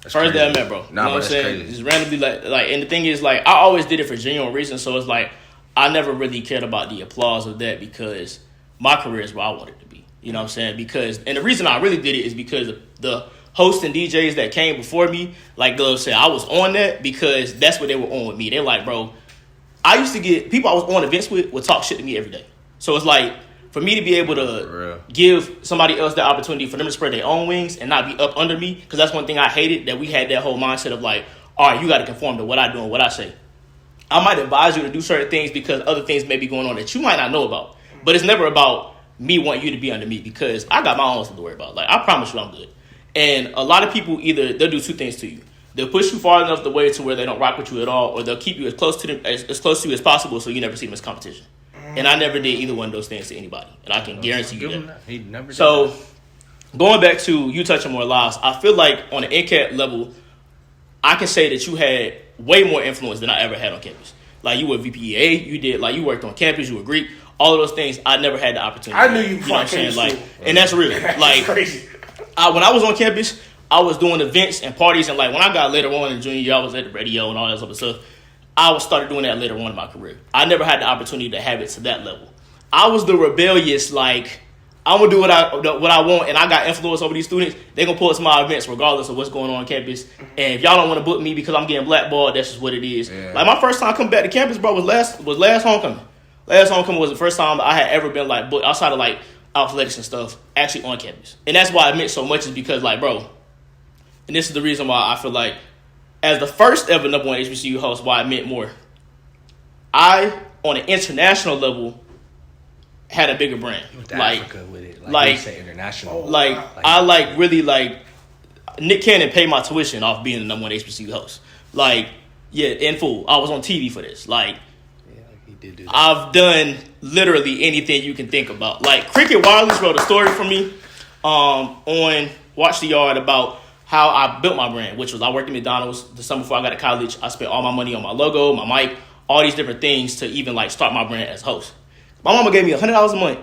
First day I met, bro. You know what I'm saying? Crazy. Just randomly, like, and the thing is, like, I always did it for genuine reasons, so it's like, I never really cared about the applause of that because my career is where I wanted to be. You know what I'm saying? And the reason I really did it is because the hosts and DJs that came before me, like Glove said, I was on that because that's what they were on with me. They're like, bro, I used to get people I was on events with would talk shit to me every day. So it's like, for me to be able to give somebody else the opportunity for them to spread their own wings and not be up under me, because that's one thing I hated, that we had that whole mindset of like, all right, you got to conform to what I do and what I say. I might advise you to do certain things because other things may be going on that you might not know about. But it's never about me wanting you to be under me because I got my own stuff to worry about. Like, I promise you I'm good. And a lot of people either, they'll do 2 things to you. They'll push you far enough the way to where they don't rock with you at all, or they'll keep you as close to them as close to you as possible so you never see them as competition. And I never did either one of those things to anybody. And I can guarantee you that. He never did so, going back to you touching more lives, I feel like on an NCAT level, I can say that you had way more influence than I ever had on campus. Like, you were VPEA, you worked on campus, you were Greek, all of those things, I never had the opportunity. I knew you know what I'm saying? Like, and that's real. Like, crazy. When I was on campus, I was doing events and parties, and like when I got later on in junior year, I was at the radio and all that other stuff. I started doing that later on in my career. I never had the opportunity to have it to that level. I was the rebellious, like, I'm gonna do what I want, and I got influence over these students. They're gonna pull us to my events regardless of what's going on campus. And if y'all don't want to book me because I'm getting blackballed, that's just what it is. Yeah. Like, my first time coming back to campus, bro, was last homecoming. Last homecoming was the first time I had ever been like booked outside of like athletics and stuff, actually on campus. And that's why it meant so much, is because, like, bro, and this is the reason why I feel like, as the first ever number 1 HBCU host, why it meant more. I, on an international level, had a bigger brand. Like, Africa with it. Like you say international. Like, I really Nick Cannon paid my tuition off being the number 1 HBCU host. Like, yeah, in full. I was on TV for this. Like, he did do that. I've done literally anything you can think about. Like, Cricket Wireless wrote a story for me on Watch the Yard about how I built my brand, which was I worked at McDonald's the summer before I got to college. I spent all my money on my logo, my mic, all these different things to even like start my brand as a host. My mama gave me $100 a month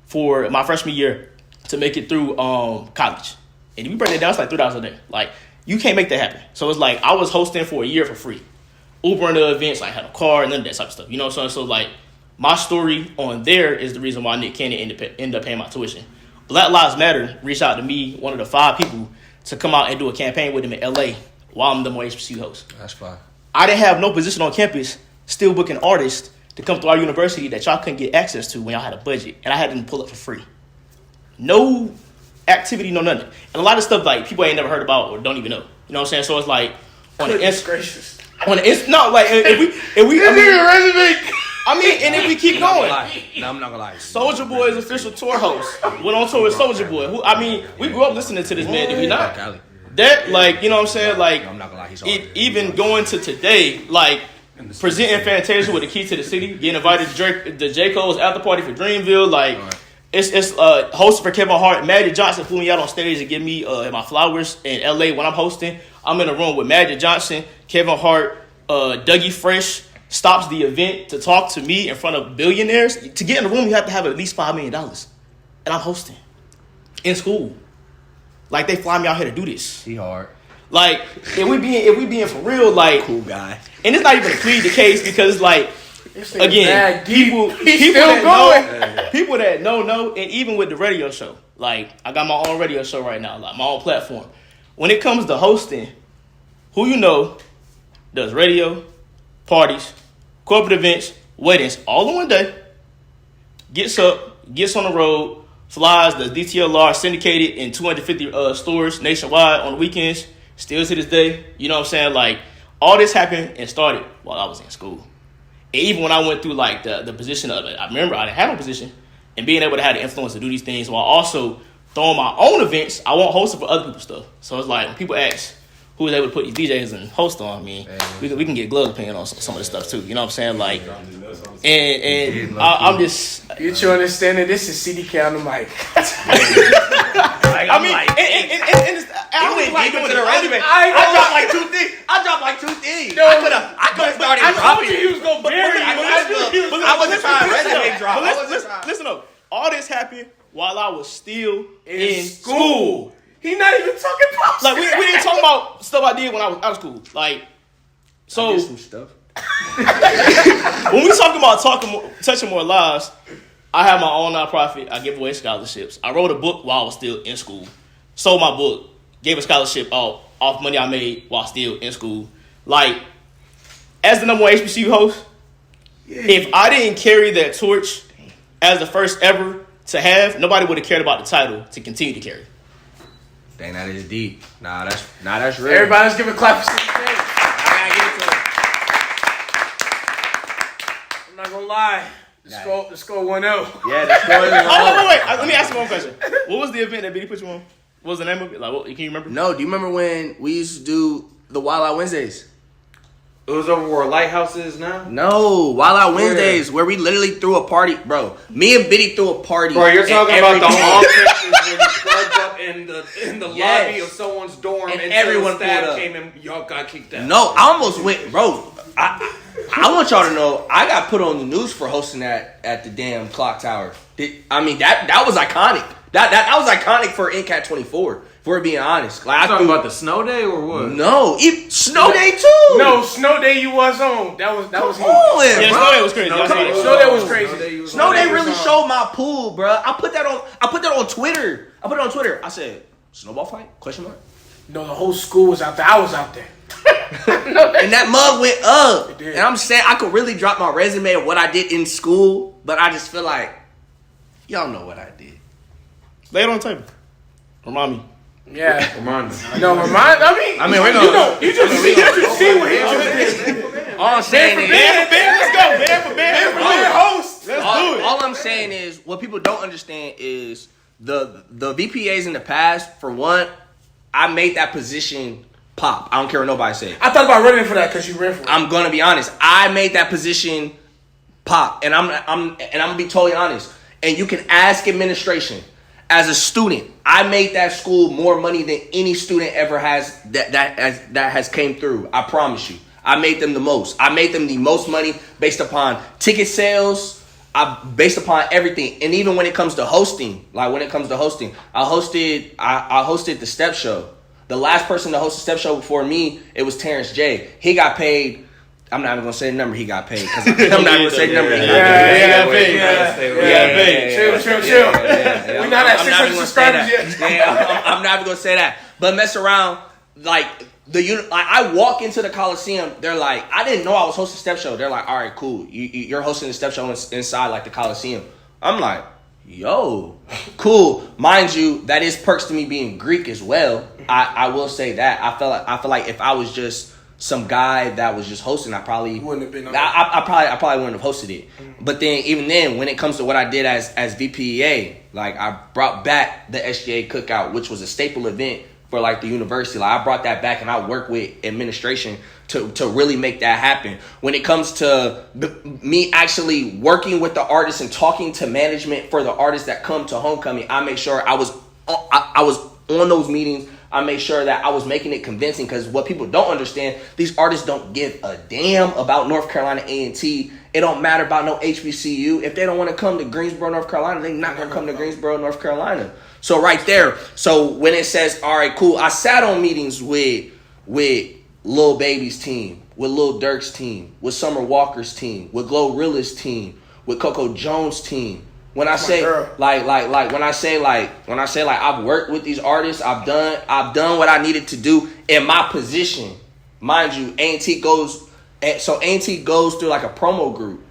for my freshman year to make it through college. And if you break it down, it's like $3 a day. Like, you can't make that happen. So it's like I was hosting for a year for free. Ubering the events, like had a car and none of that type of stuff. You know what I'm saying? So like my story on there is the reason why Nick Cannon ended up paying my tuition. Black Lives Matter reached out to me, one of the 5 people, to come out and do a campaign with him in LA while I'm the more HBCU host. That's fine. I didn't have no position on campus, still booking artists to come through our university that y'all couldn't get access to when y'all had a budget. And I had them pull up for free. No activity, no nothing. And a lot of stuff like people ain't never heard about or don't even know. You know what I'm saying? So it's like on the gracious. On the no, like if we I mean, and if we keep going, no, I'm not gonna lie. Soulja Boy's official tour host went on tour with Soulja Boy. Who, I mean, we grew up listening to this man. Did we not? That, like, you know what I'm saying? Like, I'm not gonna lie. He's even going to today, like presenting Fantasia with the key to the city, getting invited to J. Cole's after party for Dreamville, like. It's hosted for Kevin Hart. Magic Johnson flew me out on stage and give me my flowers in LA when I'm hosting. I'm in a room with Magic Johnson, Kevin Hart, Dougie Fresh stops the event to talk to me in front of billionaires. To get in the room, you have to have at least $5 million. And I'm hosting in school. Like, they fly me out here to do this. He hard. Like, if we being for real, like, cool guy. And it's not even to plead the case because, like, again, people that know, and even with the radio show, like I got my own radio show right now, like my own platform. When it comes to hosting, who you know does radio, parties, corporate events, weddings, all in one day, gets up, gets on the road, flies, does DTLR syndicated in 250 stores nationwide on the weekends, still to this day. You know what I'm saying? Like, all this happened and started while I was in school. And even when I went through like the position of it, I remember I didn't have no position, and being able to have the influence to do these things while also throwing my own events, I won't host it for other people's stuff. So it's like when people ask who was able to put these DJs and host on, I mean, we can get gloves opinion on some of this stuff too. You know what I'm saying? Like, and I'm just get you understanding. This is CDK on the mic. I mean, I went deep into the resume. I dropped like two things. No, I could have started dropping. You was gonna bury it. I wasn't trying to resume drop. Listen up. All this happened while I was still in school. He not even talking about like we didn't talk about stuff I did when I was out of school. Like, so I did some stuff. When we talking about touching more lives, I have my own nonprofit. I give away scholarships. I wrote a book while I was still in school. Sold my book. Gave a scholarship off money I made while still in school. Like, as the number one HBCU host, if I didn't carry that torch as the first ever to have, nobody would have cared about the title to continue to carry. Dang, that is deep. Nah, that's real. Everybody's giving clap for CDK. I'm not gonna lie. The score 1-0. Yeah, the score is 1-0. Wait. Let me ask you one question. What was the event that Biddy put you on? What was the name of it? Like, can you remember? No, do you remember when we used to do the Wild Out Wednesdays? It was over where Lighthouse is now? No, Wild Out Wednesdays, where we literally threw a party. Bro, me and Biddy threw a party. Bro, you're talking about the off-campus where you plugged up in the lobby of someone's dorm and everyone staff came and y'all got kicked out. No, I almost went, bro. I want y'all to know I got put on the news for hosting that at the damn clock tower. I mean that was iconic. That was iconic for Ncat 24. If we're being honest, like, you talking about the snow day or what? No, snow day too. No, snow day you was on. That was him. Yeah, snow day was crazy. Snow day was crazy. Snow day really showed my pool, bro. I put that on Twitter. I said, snowball fight? Question mark. No, the whole school was out there. I was out there. And that mug went up. And I'm saying I could really drop my resume of what I did in school, but I just feel like y'all know what I did. Lay it on the table. Remind me. Yeah. Remind me. No, remind. I mean, we're gonna. You just see what he just did. All I'm saying is, let's go, man. Host. Let's do it. All I'm saying is, what people don't understand is the VPAs in the past. For one, I made that position pop. I don't care what nobody says. I thought about running for that because you ran for it. I'm gonna be honest. I made that position pop, and I'm gonna be totally honest. And you can ask administration. As a student, I made that school more money than any student ever has that has came through. I promise you. I made them the most. I made them the most money based upon ticket sales. Based upon everything, and even when it comes to hosting, I hosted the Step Show. The last person to host the Step Show before me, it was Terrence J. He got paid. I'm not even gonna say the number he got paid because I'm not gonna say the number he got paid. Chill. We're not at 600 subscribers yet. I'm not even gonna say that. But mess around, like I walk into the Coliseum. They're like, I didn't know I was hosting a Step Show. They're like, all right, cool. You're hosting the Step Show inside like the Coliseum. I'm like, yo, cool. Mind you, that is perks to me being Greek as well. I will say that. I feel like if I was just some guy that was just hosting, I probably wouldn't have been. I probably wouldn't have hosted it. But then even then, when it comes to what I did as VPEA, like I brought back the SGA Cookout, which was a staple event for like the university. Like I brought that back, and I work with administration to really make that happen. When it comes to me actually working with the artists and talking to management for the artists that come to homecoming, I make sure I was on those meetings. I made sure that I was making it convincing, because what people don't understand, these artists don't give a damn about North Carolina A&T. It don't matter about no HBCU. If they don't want to come to Greensboro, North Carolina, they're not going to come to Greensboro, North Carolina. So right there, so when it says, all right, cool, I sat on meetings with Lil Baby's team, with Lil Durk's team, with Summer Walker's team, with Glorilla's team, with Coco Jones' team. When I say when I say I've worked with these artists, I've done what I needed to do in my position. Mind you, A&T goes through like a promo group.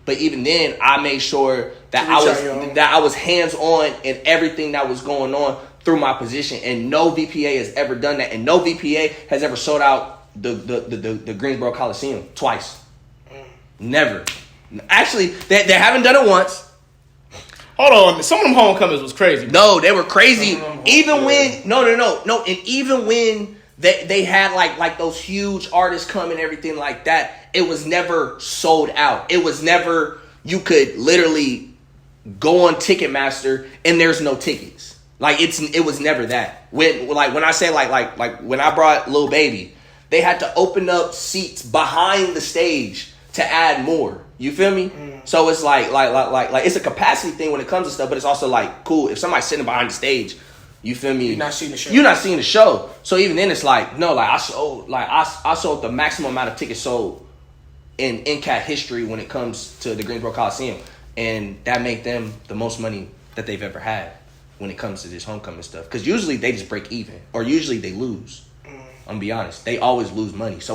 But even then, I made sure that I was hands on in everything that was going on through my position, and no VPA has ever done that, and no VPA has ever sold out the Greensboro Coliseum twice. Never. Actually, they haven't done it once. Hold on, some of them homecomings was crazy. No, they were crazy. Even when and even when they had like those huge artists come and everything like that, it was never sold out. It was never, you could literally go on Ticketmaster and there's no tickets. Like it was never that. When I say like when I brought Lil Baby, they had to open up seats behind the stage to add more. You feel me? So it's like it's a capacity thing when it comes to stuff, but it's also like cool if somebody's sitting behind the stage. You feel me? You're not seeing the show. So even then, it's like no, I sold the maximum amount of tickets sold in Ncat history when it comes to the Greensboro Coliseum, and that made them the most money that they've ever had when it comes to this homecoming stuff. Because usually they just break even, or usually they lose. I'm gonna be honest, they always lose money. So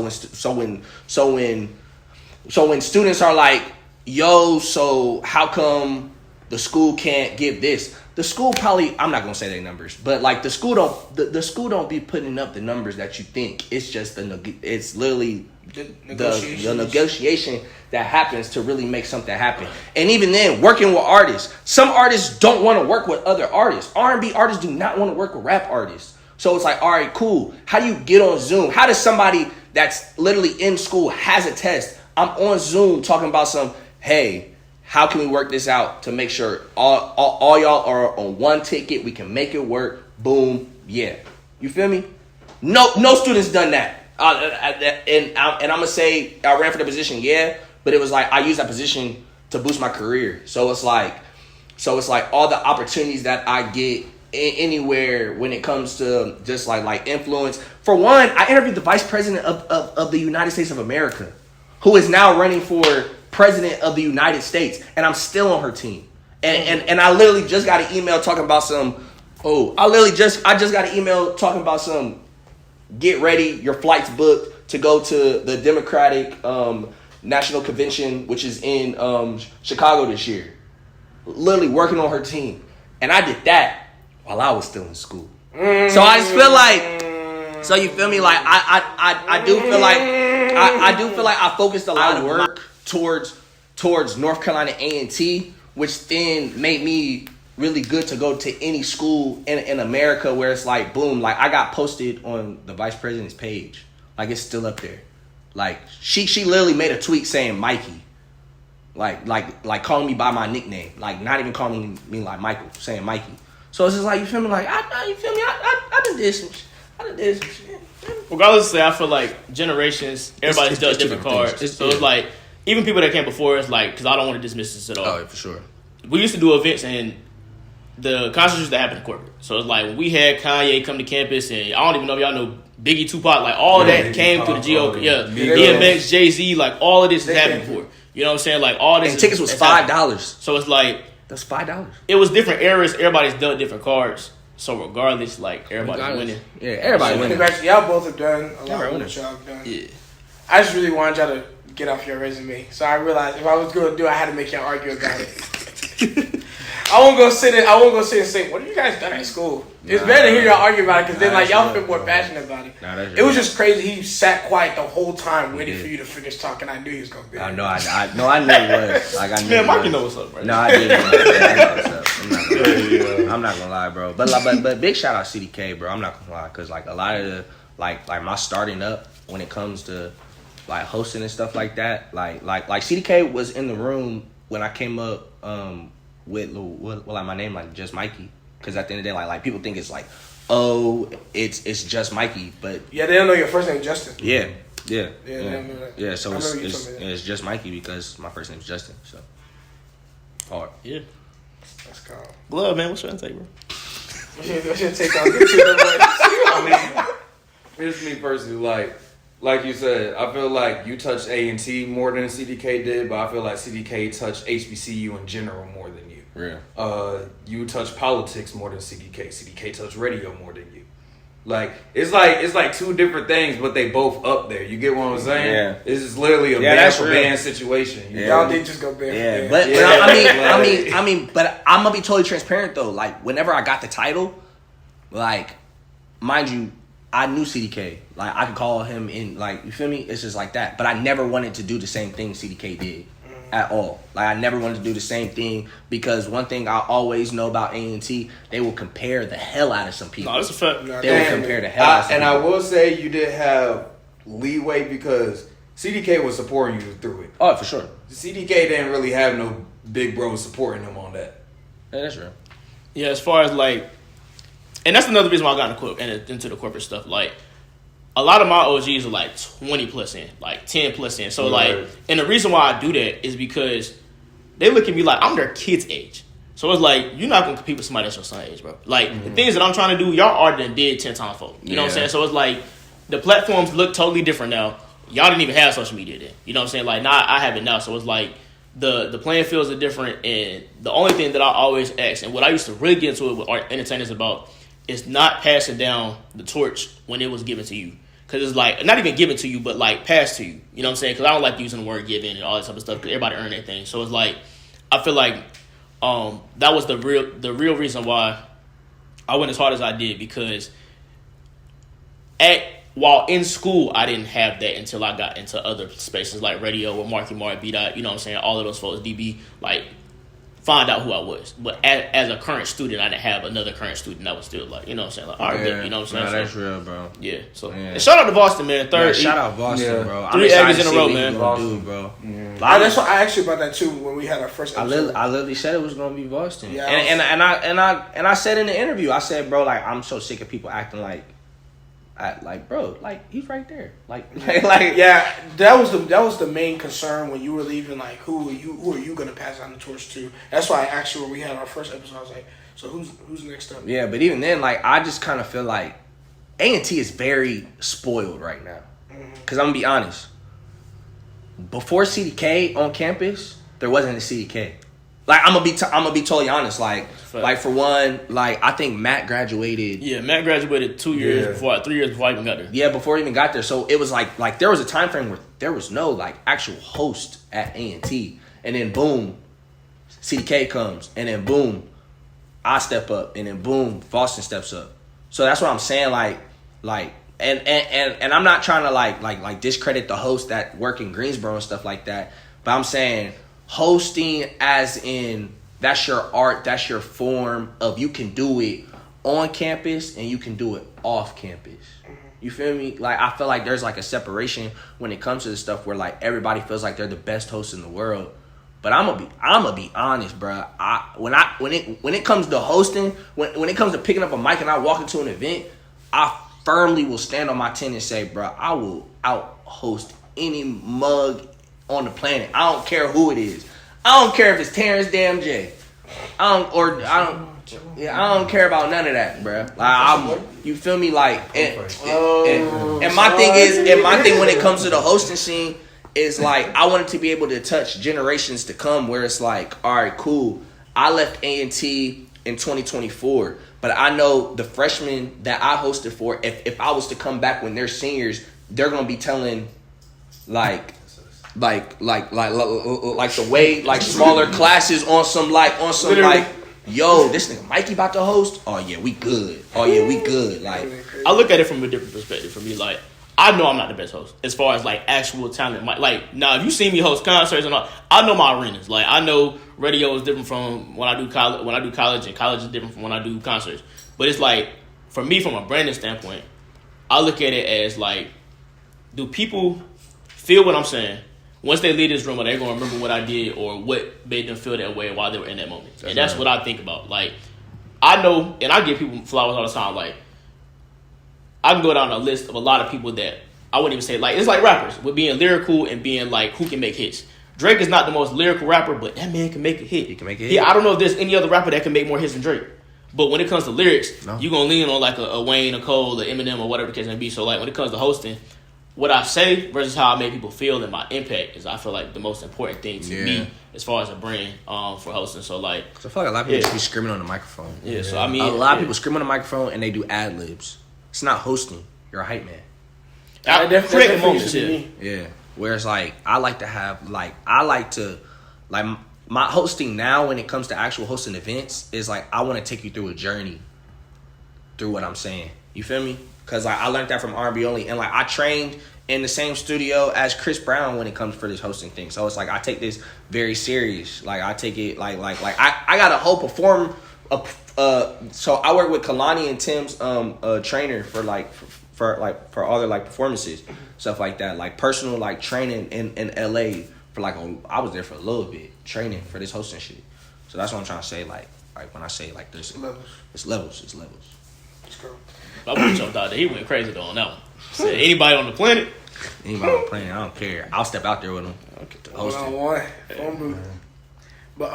when students are like, yo, so how come the school can't give this? The school probably, I'm not gonna say their numbers, but like the school don't be putting up the numbers that you think. It's just it's literally the negotiation that happens to really make something happen. And even then, working with artists, some artists don't want to work with other artists. R&B artists do not want to work with rap artists. So it's like, all right, cool. How do you get on Zoom? How does somebody that's literally in school has a test? I'm on Zoom talking about hey, how can we work this out to make sure all y'all are on one ticket? We can make it work. Boom. Yeah. You feel me? No students done that. And I'm going to say I ran for the position, yeah, but it was like I used that position to boost my career. So it's like all the opportunities that I get anywhere when it comes to just like influence. For one, I interviewed the vice president of the United States of America, who is now running for president of the United States, and I'm still on her team. And I literally just got an email talking about I just got an email talking about some, get ready, your flight's booked to go to the Democratic National Convention, which is in Chicago this year. Literally working on her team. And I did that while I was still in school. So I just feel like, so you feel me? Like I do feel like I focused a lot of work towards North Carolina A&T, which then made me really good to go to any school in America where it's like, boom, like I got posted on the vice president's page. Like it's still up there. Like she literally made a tweet saying Mikey. Like calling me by my nickname. Like not even calling me like Michael, saying Mikey. So it's just like, you feel me? Like, I done did some shit. I done did some shit. Regardless, I feel like generations, everybody's dealt different cards. Things. It's like, even people that came before us, like, because I don't want to dismiss this at all. Oh, for sure. We used to do events and the concerts used to happen in corporate. So it's like when we had Kanye come to campus, and I don't even know if y'all know Biggie, Tupac, like all that came through the GO. Yeah, DMX, Jay-Z, like all of this has happened before. You know what I'm saying? Like all this. And tickets was $5. So it's like that's $5. It was different eras. Everybody's dealt different cards. So regardless, like everybody's winning. Yeah, everybody winning. Congrats, y'all both have done a lot of what y'all have done. Yeah. I just really wanted y'all to get off your resume. So I realized if I was going to do it, I had to make y'all argue about it. I won't go sit and say, what have you guys done at school? It's better to hear y'all argue about it because then like y'all feel more passionate about it. It was just crazy. He sat quiet the whole time waiting for you to finish talking. I knew he was going to be. I know. I knew it was. Like I knew. Man, Mikey know what's up, right? No, I didn't. I know what's up. I'm not gonna lie, bro. But big shout out CDK, bro. I'm not gonna lie because like a lot of the like my starting up when it comes to like hosting and stuff like that. Like CDK was in the room when I came up with like my name like just Mikey. Because at the end of the day, like people think it's like, oh, it's just Mikey, but yeah, they don't know your first name, Justin. Yeah. They don't know that. Yeah, so it's just Mikey because my first name's Justin. So hard. Yeah. That's calm. Glove, man, what's your take, bro? What's your take on it? I mean, it's me personally. Like you said, I feel like you touched A&T more than CDK did, but I feel like CDK touched HBCU in general more than you. Yeah. You touch politics more than CDK. CDK touch radio more than you. Like it's like two different things, but they both up there. You get what I'm saying? Yeah. This is literally a man for man situation. Y'all did just go bad. Yeah, but I mean, but I'm gonna be totally transparent though. Like whenever I got the title, like mind you, I knew CDK. Like I could call him in. Like you feel me? It's just like that. But I never wanted to do the same thing CDK did. At all. Like I never wanted to do the same thing because one thing I always know about A&T, they will compare the hell out of some people. No, that's a fact. They will compare the hell out of some people. I will say you did have leeway because CDK was supporting you through it. Oh, for sure. CDK didn't really have no big bros supporting him on that. Yeah, that's real. Yeah, as far as like, and that's another reason why I got into the corporate stuff. Like, a lot of my OGs are like 20 plus in, like 10 plus in. So like, and the reason why I do that is because they look at me like I'm their kid's age. So it's like, you're not going to compete with somebody that's your son's age, bro. Like, the things that I'm trying to do, y'all already did 10 times fold. You know what I'm saying? So it's like, the platforms look totally different now. Y'all didn't even have social media then. You know what I'm saying? Like, now I have it now. So it's like, the playing fields are different. And the only thing that I always ask, and what I used to really get into it with our entertainers about, is not passing down the torch when it was given to you. Because it's like, not even given to you, but like passed to you. You know what I'm saying? Because I don't like using the word given and all that type of stuff because everybody earned their thing. So it's like, I feel like that was the real reason why I went as hard as I did, because while in school, I didn't have that until I got into other spaces like radio with Marky Mark, B-Dot, you know what I'm saying? All of those folks, DB, like, find out who I was. But as a current student, I didn't have another current student that was still like, you know what I'm saying? Like, all right, you know what I'm saying? No, that's real, bro. Yeah. So and shout out to Boston, man. Shout out Boston, bro. 3 Aggies in a row, man. Boston, bro. Yeah. That's what I asked you about that too when we had our first episode. I literally said it was gonna be Boston. Yeah, and I said in the interview, I said, bro, like I'm so sick of people acting like bro, like he's right there. Like yeah, that was the main concern when you were leaving. Like, who are you gonna pass on the torch to? That's why I asked you when we had our first episode. I was like, so who's next up? Yeah, but even then, like I just kind of feel like A&T is very spoiled right now. Cause I'm gonna be honest. Before CDK on campus, there wasn't a CDK. Like I'm gonna be totally honest. Like for one, like I think Matt graduated. Yeah, Matt graduated 2 years before, 3 years before I even got there. Yeah, before I even got there. So it was like there was a time frame where there was no like actual host at A&T, and then boom, CDK comes, and then boom, I step up, and then boom, Boston steps up. So that's what I'm saying. Like, and I'm not trying to like discredit the hosts that work in Greensboro and stuff like that, but I'm saying hosting as in that's your art, that's your form of you can do it on campus and you can do it off campus. You feel me? Like I feel like there's like a separation when it comes to this stuff where like everybody feels like they're the best host in the world. But I'm gonna be honest, bro. When it comes to hosting, when it comes to picking up a mic and I walk into an event, I firmly will stand on my 10 and say, bro, I will out host any mug on the planet. I don't care who it is. I don't care if it's Terrence Damn J. I don't care about none of that, bro. Like you feel me? Like and my thing when it comes to the hosting scene is like I wanted to be able to touch generations to come. Where it's like, all right, cool. I left A&T in 2024, but I know the freshmen that I hosted for. If I was to come back when they're seniors, they're gonna be telling like the way like smaller classes on some like yo, this nigga Mikey about to host. Oh yeah, we good. Like I look at it from a different perspective. For me, like I know I'm not the best host as far as like actual talent. Like now, if you see me host concerts and all, I know my arenas. Like I know radio is different from when I do college, and college is different from when I do concerts. But it's like for me, from a branding standpoint, I look at it as like, do people feel what I'm saying? Once they leave this room, are they going to remember what I did or what made them feel that way while they were in that moment? That's what I think about. Like, I know, and I give people flowers all the time. Like, I can go down a list of a lot of people that I wouldn't even say, like, it's like rappers with being lyrical and being like, who can make hits. Drake is not the most lyrical rapper, but that man can make a hit. He can make a hit. Yeah, I don't know if there's any other rapper that can make more hits than Drake. But when it comes to lyrics, you're going to lean on like a Wayne, a Cole, a Eminem, or whatever the case may be. So, like, when it comes to hosting, what I say versus how I make people feel and my impact is, I feel like, the most important thing to me as far as a brand for hosting. So like, I feel like a lot of people just be screaming on the microphone. Yeah, so I mean, a lot of people scream on the microphone and they do ad libs. It's not hosting. You're a hype man. Create moments, yeah. Whereas like I like my hosting now when it comes to actual hosting events is like I want to take you through a journey through what I'm saying. You feel me? Because like, I learned that from R&B Only. And like I trained in the same studio as Chris Brown when it comes for this hosting thing. So it's like I take this very serious. Like I take it like I got a whole so I work with Kalani and Tim's trainer for all their like performances, stuff like that. Like personal like training in LA for like I was there for a little bit training for this hosting shit. So that's what I'm trying to say. Like when I say like there's levels. It's levels. It's cool. I would have jumped out there. He went crazy though on that one. Said anybody on the planet. Anybody on the planet, I don't care. I'll step out there with him. One-on-one. But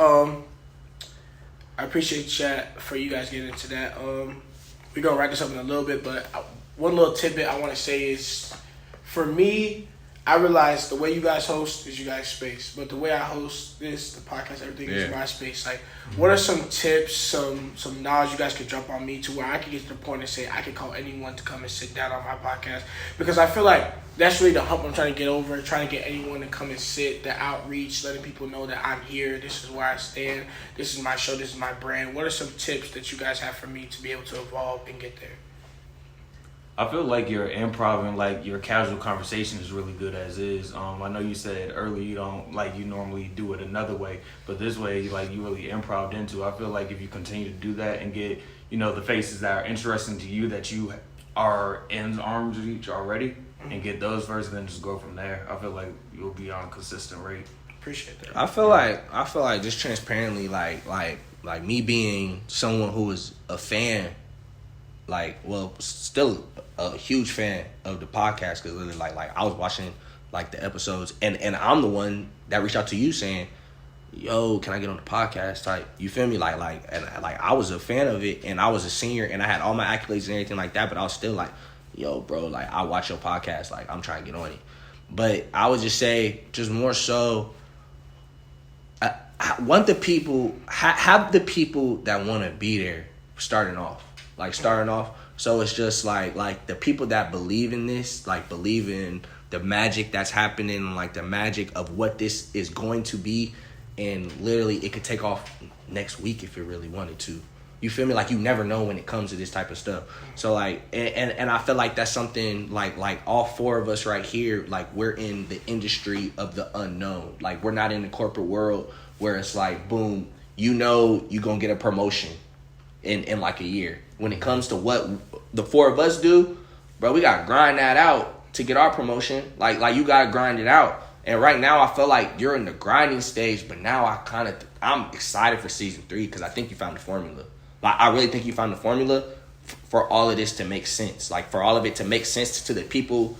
I appreciate chat for you guys getting into that. We're gonna wrap this up in a little bit, but one little tidbit I want to say is, for me, I realize the way you guys host is you guys' space, but the way I host the podcast, everything is my space. Like, what are some tips, some knowledge you guys could drop on me to where I can get to the point and say I can call anyone to come and sit down on my podcast? Because I feel like that's really the hump I'm trying to get over, trying to get anyone to come and sit, the outreach, letting people know that I'm here, this is where I stand, this is my show, this is my brand. What are some tips that you guys have for me to be able to evolve and get there? I feel like your improv and like your casual conversation is really good as is. I know you said earlier you don't like you normally do it another way, but this way like you really improv into. I feel like if you continue to do that and get the faces that are interesting to you that you are in arm's reach already, and get those first, and then just go from there. I feel like you'll be on a consistent rate. Appreciate that. I feel like just transparently like me being someone who is a fan. Still a huge fan of the podcast because literally, like I was watching like the episodes, and I'm the one that reached out to you saying, "Yo, can I get on the podcast?" Type, you feel me? Like I was a fan of it, and I was a senior, and I had all my accolades and everything like that, but I was still like, "Yo, bro, like I watch your podcast, like I'm trying to get on it." But I would just say, just more so, I want the people have the people that want to be there starting off. So it's just like the people that believe in this, like believe in the magic that's happening, like the magic of what this is going to be, and literally it could take off next week if it really wanted to. You feel me? Like you never know when it comes to this type of stuff. So like, and I feel like that's something like all four of us right here, like we're in the industry of the unknown. Like we're not in the corporate world where it's like, boom, you're gonna get a promotion in like a year. When it comes to what the four of us do, bro, we gotta grind that out to get our promotion. Like you gotta grind it out. And right now, I feel like you're in the grinding stage, but now I'm excited for season 3 because I think you found the formula. Like I really think you found the formula for all of this to make sense. Like, for all of it to make sense to the people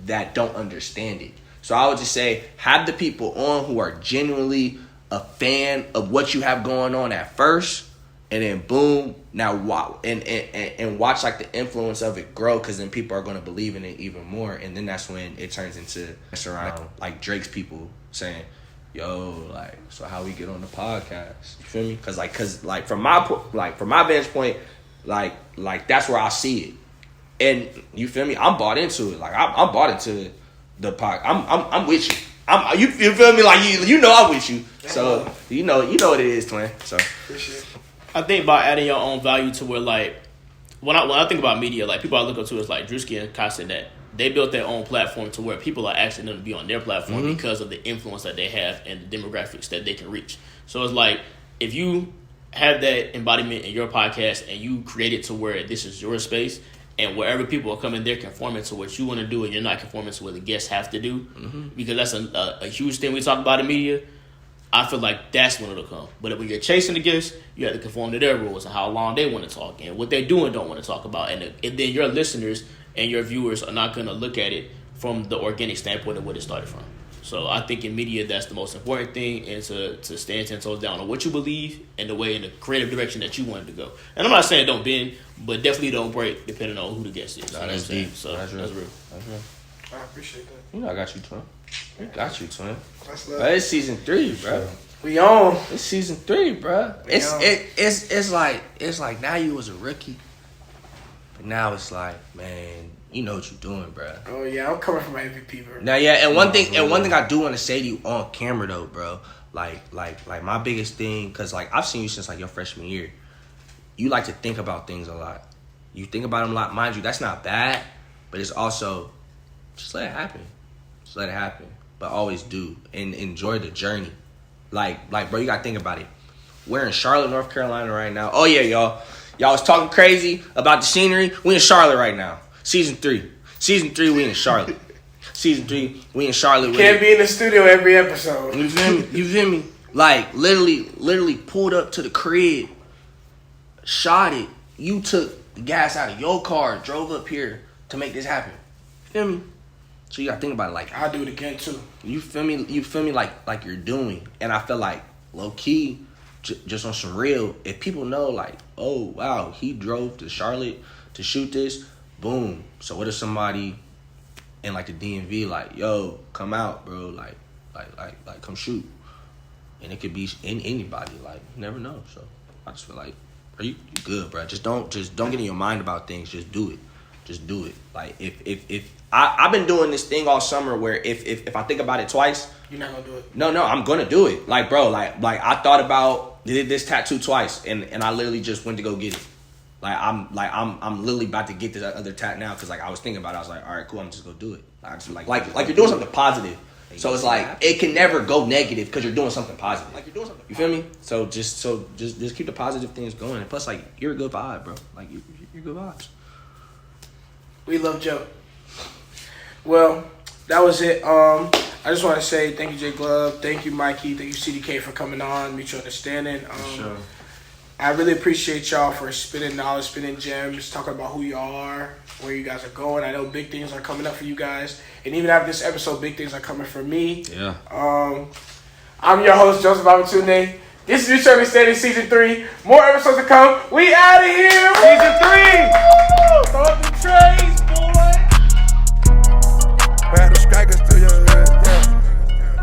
that don't understand it. So I would just say, have the people on who are genuinely a fan of what you have going on at first, and then boom, now wow, and watch like the influence of it grow, because then people are going to believe in it even more, and then that's when it turns into around like Drake's people saying, yo, like, so how we get on the podcast? You feel me? Because from my vantage point, like that's where I see it, and you feel me? I'm bought into it. Like I'm bought into the podcast. I'm with you. You feel me? Like you know I'm with you. So you know what it is, twin. So I think by adding your own value to where, like, when I think about media, like, people I look up to is like Drewski and Kai said that they built their own platform to where people are asking them to be on their platform because of the influence that they have and the demographics that they can reach. So it's like, if you have that embodiment in your podcast and you create it to where this is your space, and wherever people are coming, they're conforming to what you want to do, and you're not conforming to what the guests have to do, because that's a huge thing we talk about in media. I feel like that's when it'll come. But when you're chasing the guests, you have to conform to their rules and how long they want to talk and what they do and don't want to talk about. And then your listeners and your viewers are not going to look at it from the organic standpoint of what it started from. So I think in media, that's the most important thing, and to stand 10 toes down on what you believe and the way in the creative direction that you wanted to go. And I'm not saying don't bend, but definitely don't break depending on who the guest is. Nah, that's deep. So that's real. That's real. I appreciate that. You know I got you, twin. I got you, twin. That's But it's season 3, bro. We on. It's season 3, bro. It's like now you was a rookie, but now it's like, man, you know what you're doing, bro. Oh yeah, I'm coming from MVP, bro. Now, yeah, and one thing I do want to say to you on camera though, bro, like my biggest thing, because like I've seen you since like your freshman year. You like to think about things a lot. You think about them a lot, mind you. That's not bad, but it's also just let it happen. Just let it happen, but always do and enjoy the journey. Like, bro, you gotta think about it. We're in Charlotte, North Carolina right now. Oh yeah, y'all was talking crazy about the scenery. We in Charlotte right now. Season 3, we in Charlotte. Season 3, we in Charlotte. Can't be in the studio every episode. You feel me? Like literally pulled up to the crib, shot it. You took the gas out of your car, drove up here to make this happen. Feel me? So you gotta think about it like I'll do it again too. You feel me like you're doing. And I feel like low key, just on some real, if people know like, oh wow, he drove to Charlotte to shoot this, boom. So what if somebody in like the DMV like, yo, come out, bro, like come shoot. And it could be anybody, like, you never know. So I just feel like, are you good, bro? Just don't get in your mind about things. Just do it. Just do it. Like if I've been doing this thing all summer where if I think about it twice, you're not gonna do it. No, I'm gonna do it. Like, bro, like I thought about did this tattoo twice, and I literally just went to go get it. I'm literally about to get this other tat now because like I was thinking about it. I was like, all right, cool, I'm just gonna do it. I just like you're doing something positive. So it's like it can never go negative because you're doing something positive. Like you're doing something. You feel me? So just keep the positive things going. And plus, like, you're a good vibe, bro. Like you're good vibes. We love Joe. Well, that was it. I just want to say thank you, J Glove. Thank you, Mikey. Thank you, CDK, for coming on. Mutual understanding. Sure. I really appreciate y'all for spinning knowledge, spinning gems, talking about who you are, where you guys are going. I know big things are coming up for you guys. And even after this episode, big things are coming for me. Yeah. I'm your host, Joseph Babatunde. This is Mutual Understanding Season 3. More episodes to come. We out of here. Season 3.